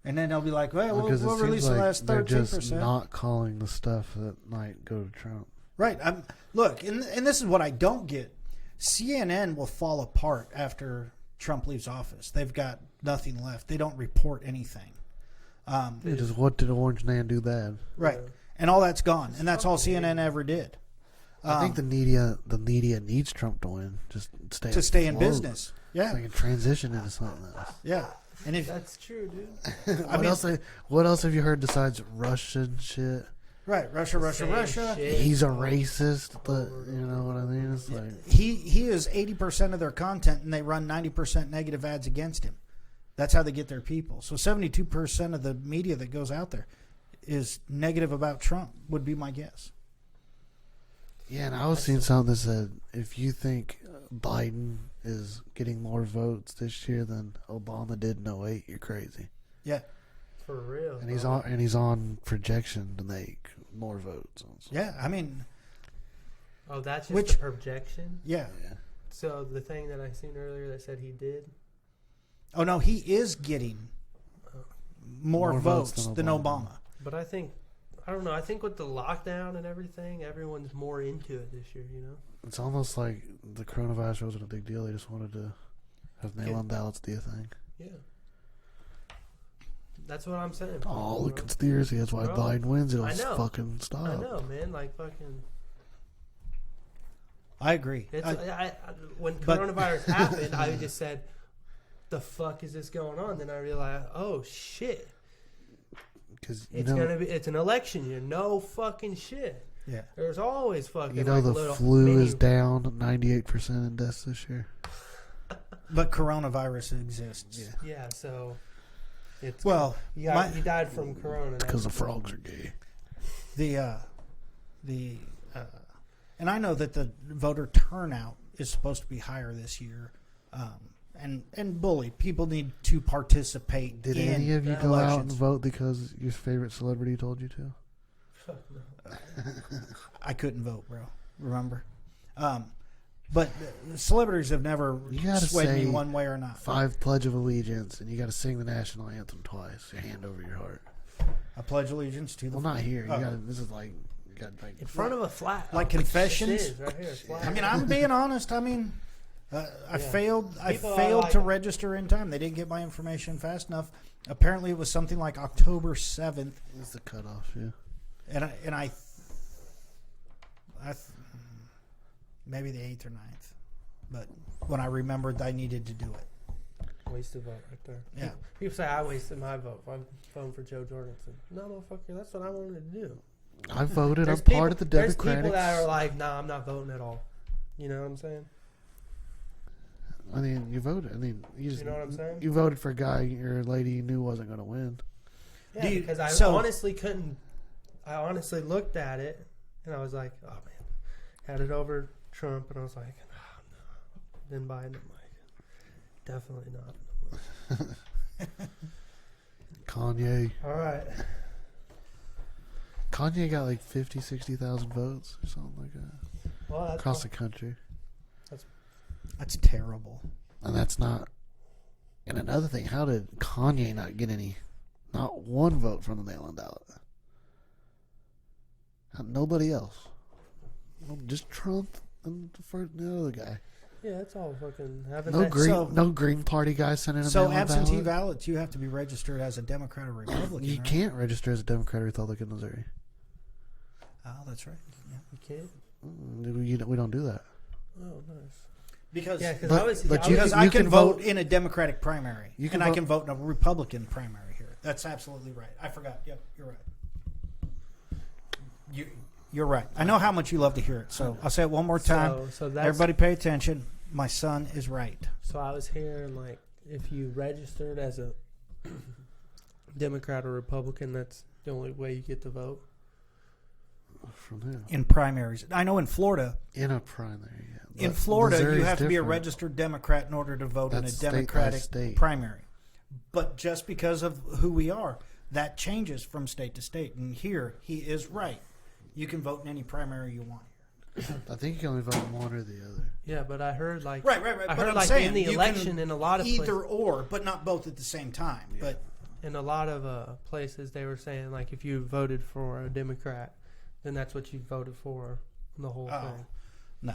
And then they'll be like, well, we'll release the last 13%. They're just not calling the stuff that might go to Trump. Right. Look, and this is what I don't get. CNN will fall apart after Trump leaves office. They've got nothing left. They don't report anything. Just what did Orange Man do bad? Right. And all that's gone. And that's all CNN ever did. I think the media needs Trump to win. Just stay in business. Yeah. They can transition into something else. Yeah. And if That's true, dude. What else have you heard besides Russian shit? right, Russia. Shit. He's a racist, but you know what I mean? It's like He is 80% of their content, and they run 90% negative ads against him. That's how they get their people. So 72% of the media that goes out there is negative about Trump, would be my guess. yeah, and I was seeing something that said if you think Biden is getting more votes this year than Obama did in 08, you're crazy. Yeah. For real. And he's on projection to make more votes. Yeah, I mean, Oh, that's just Which- a projection? yeah. Yeah. So the thing that I seen earlier that said he did? Oh, no, he is getting more votes than Obama. But I think, I don't know, I think with the lockdown and everything, everyone's more into it this year, you know? It's almost like the coronavirus wasn't a big deal. They just wanted to have mail-in ballots be a thing. Yeah. That's what I'm saying. All the conspiracy. That's why Bro, Biden wins. It'll I know. fucking stop. I know, man. Like, fucking... I agree. It's, when but- coronavirus happened, I just said, the fuck is this going on? Then I realized, oh, shit. Because It's an election year. No fucking shit. Yeah. There's always fucking you know like the little flu mini- is down 98% in deaths this year. But coronavirus exists. Yeah, so it's Well, you died from corona. Because the frogs are gay. And I know that the voter turnout is supposed to be higher this year. And bully, people need to participate. Did in any of you the go out and elections. vote because your favorite celebrity told you to? Fuck no. I couldn't vote, bro. Remember? But celebrities have never You gotta swayed me say one way or not. 5 Pledge of Allegiance, and you got to sing the national anthem twice. Your hand over your heart. I pledge allegiance to the Well, not here. You Oh. got. This is like you got like In front of a flat. Like confessions? It is, right here. It's flat. I mean, I'm being honest. I mean, I failed. I People are failed like- to rester in time. They didn't get my information fast enough. Apparently, it was something like October 7th, It's the cutoff. Yeah. and I maybe the 8th or 9th. But when I remembered, I needed to do it. Wasted vote right there. Yeah. People say I wasted my vote. I'm voting for Joe Jorgensen. No, motherfucker, that's what I wanted to do. I voted. There's I'm people, part of the there's Democratic. people that are like, nah, I'm not voting at all. You know what I'm saying? I mean, you voted. I mean, you just You know what I'm saying? you voted for a guy or a lady you knew wasn't going to win. Yeah, because I honestly couldn't. I honestly looked at it and I was like, oh man, had it over Trump, and I was like, oh no. Then Biden, I'm like, definitely not. Kanye. All right. Kanye got like 50, 60,000 votes or something like that Well, that's across the country, That's terrible. and that's not. And another thing, how did Kanye not get not one vote from the mail-in ballot? Nobody else. Well, just Trump and the other guy. Yeah, it's all fucking having No that. green, no Green Party guy sending a So mail-in absentee ballot. ballots, you have to be registered as a Democrat or Republican. You right? can't register as a Democrat or Republican in Missouri. Oh, that's right. Yeah. You can't. We don't do that. Oh, nice. Because Yeah, because But- I was. but I you was I you can can vote vote- in a Democratic primary, You can and I vote- can vote in a Republican primary here. That's absolutely right. I forgot. Yep, you're right. You're right. I know how much you love to hear it, so I'll say it one more time. So that's, Everybody pay attention. My son is right. So I was hearing like if you registered as a Democrat or Republican, that's the only way you get to vote. From there. In primaries. I know in Florida, In a primary, yeah. in But Florida, you Missouri's have to be a different. registered Democrat in order to vote in a That's state by Democratic state. primary. But just because of who we are, that changes from state to state. And here, he is right. You can vote in any primary you want here. I think you can only vote one or the other. Yeah, but I heard like Right. I But heard I'm like saying in the you can election in a lot of either places, or, but not both at the same time. Yeah. But in a lot of places they were saying like if you voted for a Democrat, then that's what you voted for in the whole thing. no.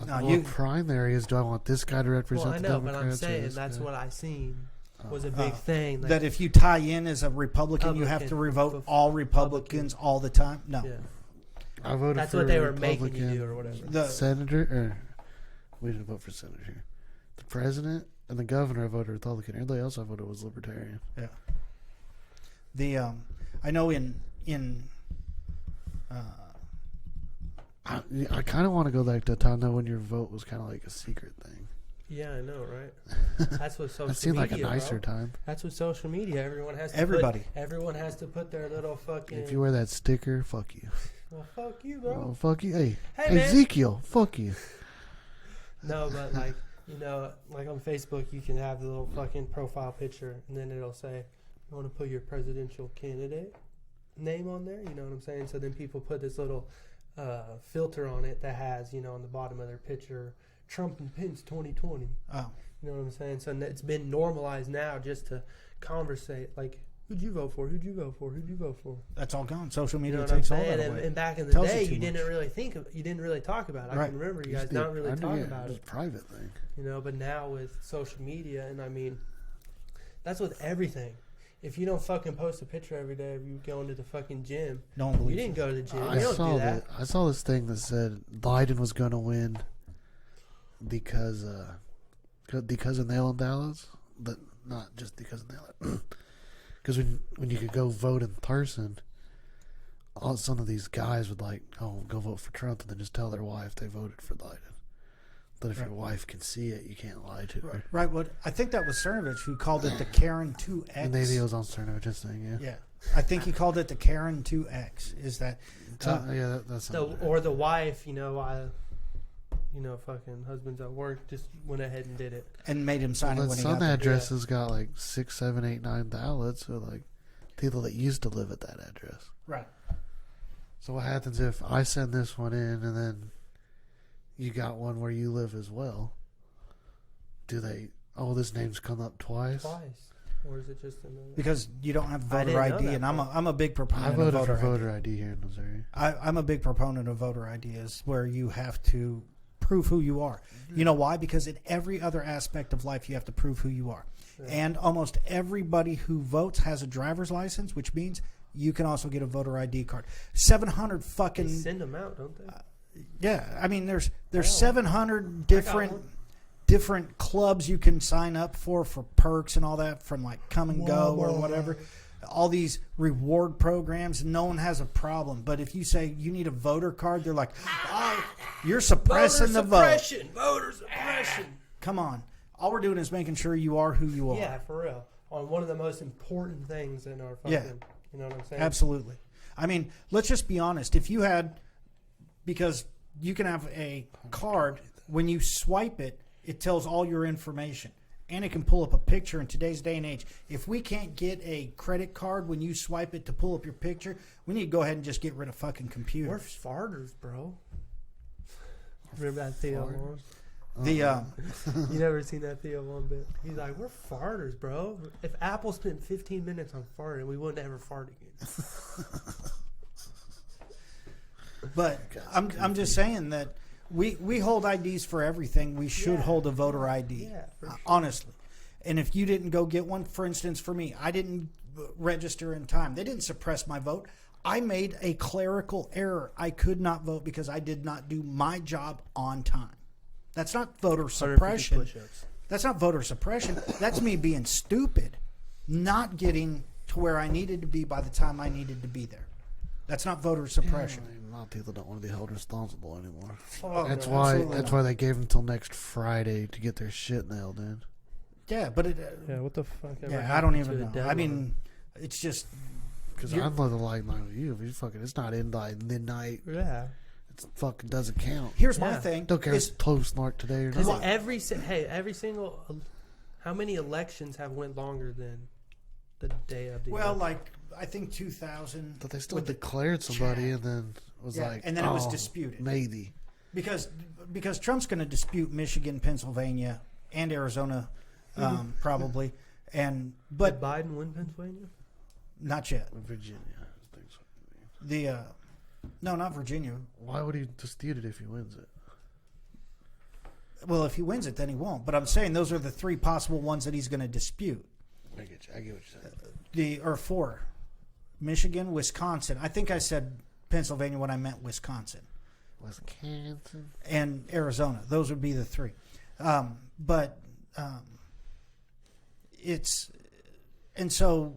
No, Well, you- primary is, do I want this guy to represent Well, I the know, but Democrats? I'm or saying this that's guy? what I seen was a big thing. That if you tie in as a Republican, you have to Republican, revote all Republicans all the time. No. yeah, I voted that's for what they were Republican making you do or whatever. The senator, or we didn't vote for senator here. The president, And the governor voted Republican. Everybody else I voted was Libertarian. Yeah. I know I kind of want to go back to a time though when your vote was kind of like a secret thing. Yeah, I know, right? That's what social That seemed media, like a nicer bro. time. That's what social media. Everyone has to everyone has to put their little fucking. If you wear that sticker, fuck you. Well, fuck you, bro. Oh, fuck you. Hey, man. Ezekiel, fuck you. No, but like, you know, like on Facebook, you can have the little fucking profile picture, and then it'll say, "You want to put your presidential candidate name on there?" You know what I'm saying? So then people put this little filter on it that has, you know, on the bottom of their picture, Trump and Pence 2020. Oh. You know what I'm saying? So it's been normalized now just to conversate, like, who'd you vote for? Who'd you vote for? Who'd you vote for? That's all gone. Social media You know takes what all I'm that saying? away. And back in the Tells day, you you too didn't really talk about it. I Right. can remember you guys not really talking about It was it. a private thing. You know, but now with social media, and I mean, that's with everything. If you don't fucking post a picture every day of you going to the fucking gym, No one believes you didn't go to the gym. I You don't saw do that. I saw this thing that said Biden was going to win because of mail-in ballots, but not just because of mail-in. Because when you could go vote in person, some of these guys would like, oh, go vote for Trump, and then just tell their wife they voted for Biden. But if your wife can see it, you can't lie to her. Right. What I think that was Cernovich who called it the Karen 2X. And maybe it was on Cernovich's thing, yeah. Yeah. I think he called it the Karen 2X. Is that? That's Or the wife, you know, fucking husband's at work, just went ahead and did it. And made him sign it when he got some there. addresses got like 6, 7, 8, 9 ballots, or like people that used to live at that address. Right. So what happens if I send this one in and then you got one where you live as well? Do they? Oh, this name's come up twice. Or is it just another? Because you don't have I voter didn't know ID, that and part. I'm a big proponent I voted of for voter ID. voter ID here in Missouri. I'm a big proponent of voter ID, is where you have to prove who you are. You know why? Because in every other aspect of life, you have to prove who you are. Yeah. And almost everybody who votes has a driver's license, which means you can also get a voter ID card. 700 fucking... They send them out, don't they? Yeah. I mean, there's 700 different clubs you can sign up for perks and all that, from like Come and Go or whatever. All these reward programs, no one has a problem. But if you say you need a voter card, they're like, oh, you're suppressing the vote. Voter suppression. Come on. All we're doing is making sure you are who you are. Yeah, for real. On one of the most important things in our fucking, you know what I'm saying? Absolutely. I mean, let's just be honest. If you had, because you can have a card, when you swipe it, it tells all your information. And it can pull up a picture in today's day and age. If we can't get a credit card when you swipe it to pull up your picture, we need to go ahead and just get rid of fucking computers. We're farters, bro. Remember that Theo one? You never seen that Theo one bit? He's like, we're farters, bro. If Apple spent 15 minutes on farting, we wouldn't ever fart again. But I'm just saying that we hold IDs for everything. We should hold a voter ID, sure. Honestly. And if you didn't go get one, for instance, for me, I didn't register in time. They didn't suppress my vote. I made a clerical error. I could not vote because I did not do my job on time. That's not voter suppression. That's not voter suppression. That's me being stupid, not getting to where I needed to be by the time I needed to be there. That's not voter suppression. A lot of people don't want to be held responsible anymore. Oh, that's no, why they gave them till next Friday to get their shit nailed in. Yeah, but it. What the fuck? I don't even know. I mean, it's just because I'm living like you. If you fucking, it's not in by midnight. Yeah. It fucking doesn't count. Here's my thing. Don't care if it's postmarked today or not. Because every single, how many elections have went longer than the day of the election? Like I think 2000. But they still declared somebody and then was like, and then it was disputed. Maybe because Trump's going to dispute Michigan, Pennsylvania, and Arizona, probably. But did Biden win Pennsylvania? Not yet. Virginia. I think so. No, not Virginia. Why would he dispute it if he wins it? Well, if he wins it, then he won't. But I'm saying those are the three possible ones that he's going to dispute. I get what you're saying. Or four. Michigan, Wisconsin. I think I said Pennsylvania when I meant Wisconsin. Wisconsin. And Arizona. Those would be the three. But and so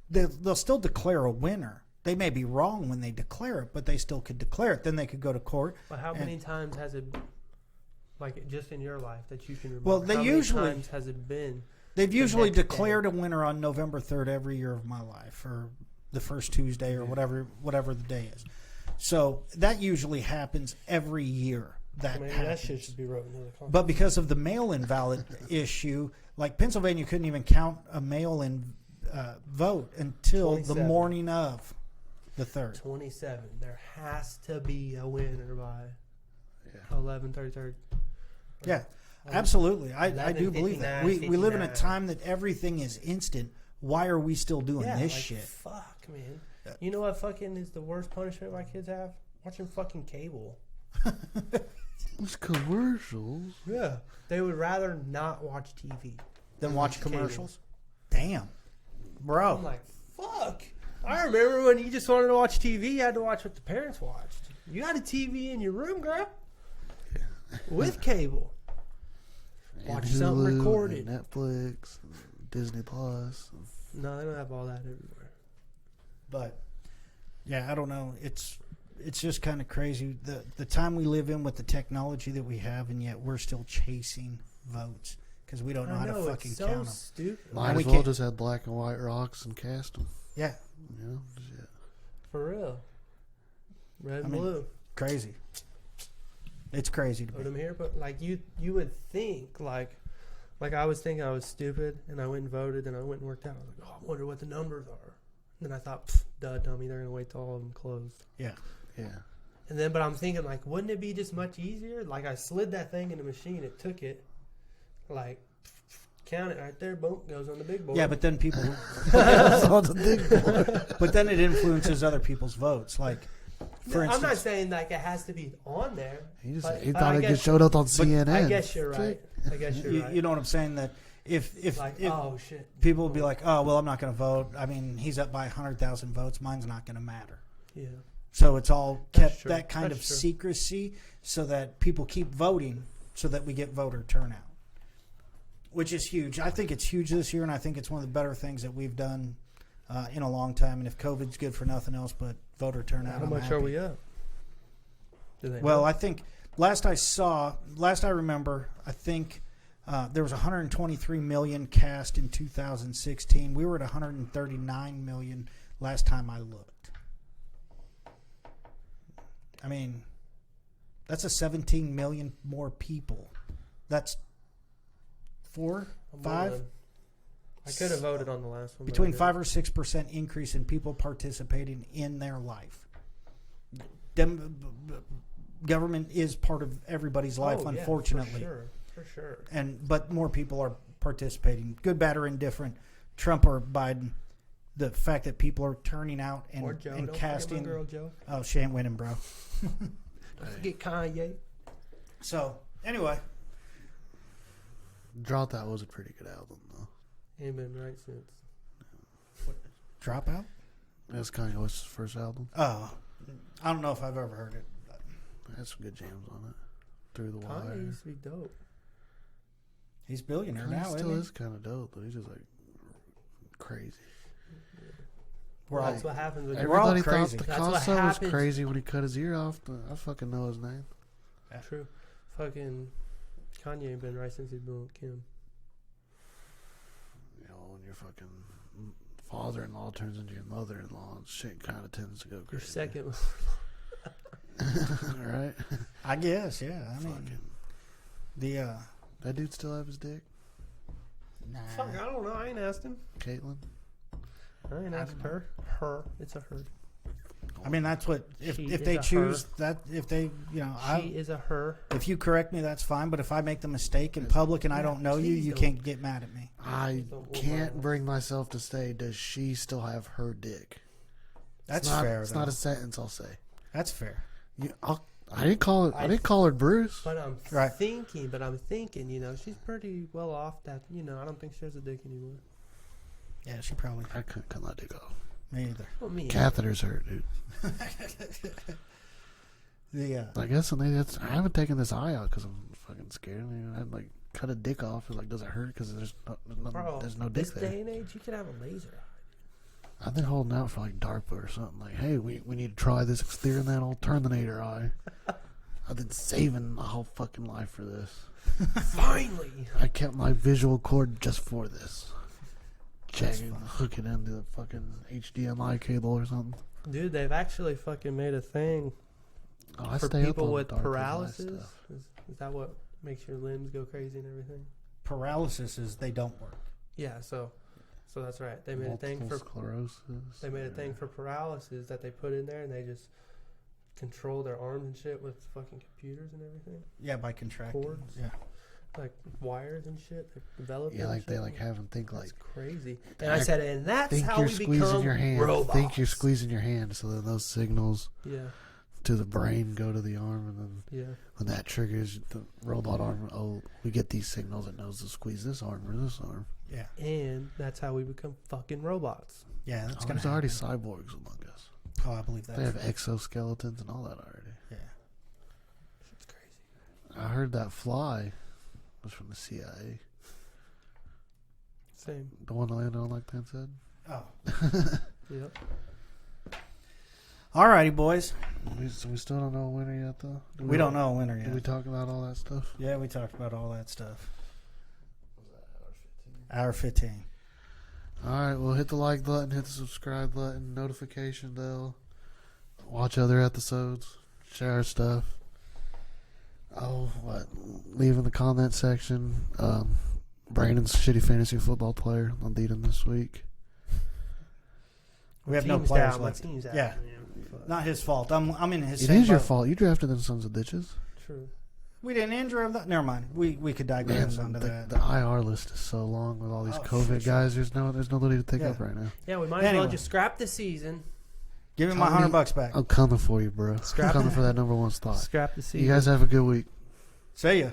they'll still declare a winner. They may be wrong when they declare it, but they still could declare it. Then they could go to court. But how many times has it, like just in your life that you can remember? Well, how many times has it been? They've usually declared a winner on November 3rd every year of my life, or the first Tuesday, or whatever the day is. So that usually happens every year. That shit should be wrote into the contract. But because of the mail-in ballot issue, like Pennsylvania couldn't even count a mail-in vote until the morning of the 3rd. 27. There has to be a winner by 11/33. Yeah, absolutely. I do believe that. We live in a time that everything is instant. Why are we still doing this shit? Fuck, man. You know what fucking is the worst punishment my kids have? Watching fucking cable. It's commercials. Yeah. They would rather not watch TV than watch commercials. Damn. Bro. I'm like, fuck. I remember when you just wanted to watch TV, you had to watch what the parents watched. You had a TV in your room, girl. Yeah. With cable. Watch something recorded. Netflix, Disney Plus. No, they don't have all that everywhere. But, yeah, I don't know. It's just kind of crazy. The time we live in with the technology that we have, and yet we're still chasing votes because we don't know how to fucking count them. Stupid. Might as well just have black and white rocks and cast them. Yeah. You know, shit. For real. Red and blue. Crazy. It's crazy to me. Put them here, but like you would think like I was thinking I was stupid, and I went and voted, and I went and worked out. I was like, oh, I wonder what the numbers are. And then I thought, duh, dummy, they're gonna wait till all of them closed. Yeah. Yeah. And then, but I'm thinking, like, wouldn't it be just much easier? Like, I slid that thing in the machine, it took it, like, count it right there, boom, goes on the big board. Yeah, but then people, on the big board. but then it influences other people's votes. Like, for instance, I'm not saying like it has to be on there. He thought it showed up on CNN. I guess you're right. You know what I'm saying? That if oh shit, people will be like, oh well, I'm not going to vote. I mean, he's up by 100,000 votes. Mine's not going to matter. Yeah. So it's all kept that kind of secrecy so that people keep voting so that we get voter turnout, which is huge. I think it's huge this year, and I think it's one of the better things that we've done in a long time. And if COVID's good for nothing else but voter turnout, how much are we up? Well, I think last I remember, I think there was 123 million cast in 2016. We were at 139 million last time I looked. I mean, that's a 17 million more people. That's 4, 5. I could have voted on the last one. Between 5 or 6% increase in people participating in their life. Government is part of everybody's life, unfortunately. For sure. But more people are participating, good, bad, or indifferent. Trump or Biden. The fact that people are turning out and casting. Girl Joe. Oh, she ain't winning, bro. Don't forget Kanye. So, anyway. Dropout was a pretty good album, though. Ain't been right since. Dropout? That's Kanye West's first album. Oh. I don't know if I've ever heard it. Has some good jams on it. Through the Wire. Kanye used to be dope. He's billionaire Kanye now, still isn't he? is kind of dope, but he's just like crazy. That's what happens when we're all Everybody thought crazy. Picasso was crazy when he cut his ear off. I fucking know his name. True. Fucking Kanye ain't been right since he's been with Kim. You know, when your fucking father-in-law turns into your mother-in-law, shit kind of tends to go crazy. Your second. Right? I guess, yeah. I mean, that dude still have his dick? Nah. Fuck, I don't know. I ain't asked him. Caitlyn? I ain't asked her. Her. It's a her. I mean, that's what if they choose that. If they, she is a her. If you correct me, that's fine. But if I make the mistake in public and I don't know you, you can't get mad at me. I can't bring myself to say, does she still have her dick? That's fair. It's not a sentence I'll say. That's fair. I didn't call it. I didn't call her Bruce. But I'm thinking, she's pretty well off. That I don't think she has a dick anymore. Yeah, she probably. I couldn't cut my dick off. Me either. Well, me Catheters hurt, dude. Yeah. I guess I haven't taken this eye out because I'm fucking scared. I had like cut a dick off. It's like, does it hurt? Because there's no dick this there. day and age, you could have a laser. I've been holding out for like DARPA or something. Like, hey, we need to try this exterior and old Terminator eye. I've been saving my whole fucking life for this. Finally, I kept my visual cord just for this. Hook it into the fucking HDMI cable or something. dude, they've actually fucking made a thing for people with paralysis. Is that what makes your limbs go crazy and everything? Paralysis is they don't work. Yeah, so that's right. They made a thing for sclerosis. They made a thing for paralysis that they put in there, and they just control their arms and shit with fucking computers and everything. Yeah, by contracting. Cords. Yeah. Like wires and shit. They're developing. Yeah, like they like have them think like. That's crazy. And I said, and that's think how you're we squeezing become your hand. robots. Think you're squeezing your hand, so then those signals to the brain go to the arm, and then when that triggers the robot arm, we get these signals. It knows to squeeze this arm or this arm. Yeah, and that's how we become fucking robots. Yeah, that's there's already cyborgs among us. Oh, I believe that. They have exoskeletons and all that already. Yeah, It's crazy. I heard that fly was from the CIA. Same. The one that landed on, like Penn said. Oh. Yep. Alrighty, boys. So we still don't know a winner yet, though? We don't know a winner yet. Did we talk about all that stuff? Yeah, we talked about all that stuff. Hour 15. All right, well, hit the like button, hit the subscribe button, notification bell. Watch other episodes. Share our stuff. Oh, what? Leave in the comment section. Brandon's shitty fantasy football player. I'll beat him this week. We have no Team's players down, left. my team's out. Yeah. Not his fault. I'm in his It same is your boat. fault. You drafted them sons of bitches. True. We didn't injure him. Never mind. We could digress onto that. The IR list is so long with all these COVID guys. There's nobody to pick up right now. Yeah, we might as well just scrap the season. Give me my $100 back. I'm coming for you, bro. I'm coming for that number one spot. Scrap the season. You guys have a good week. See ya.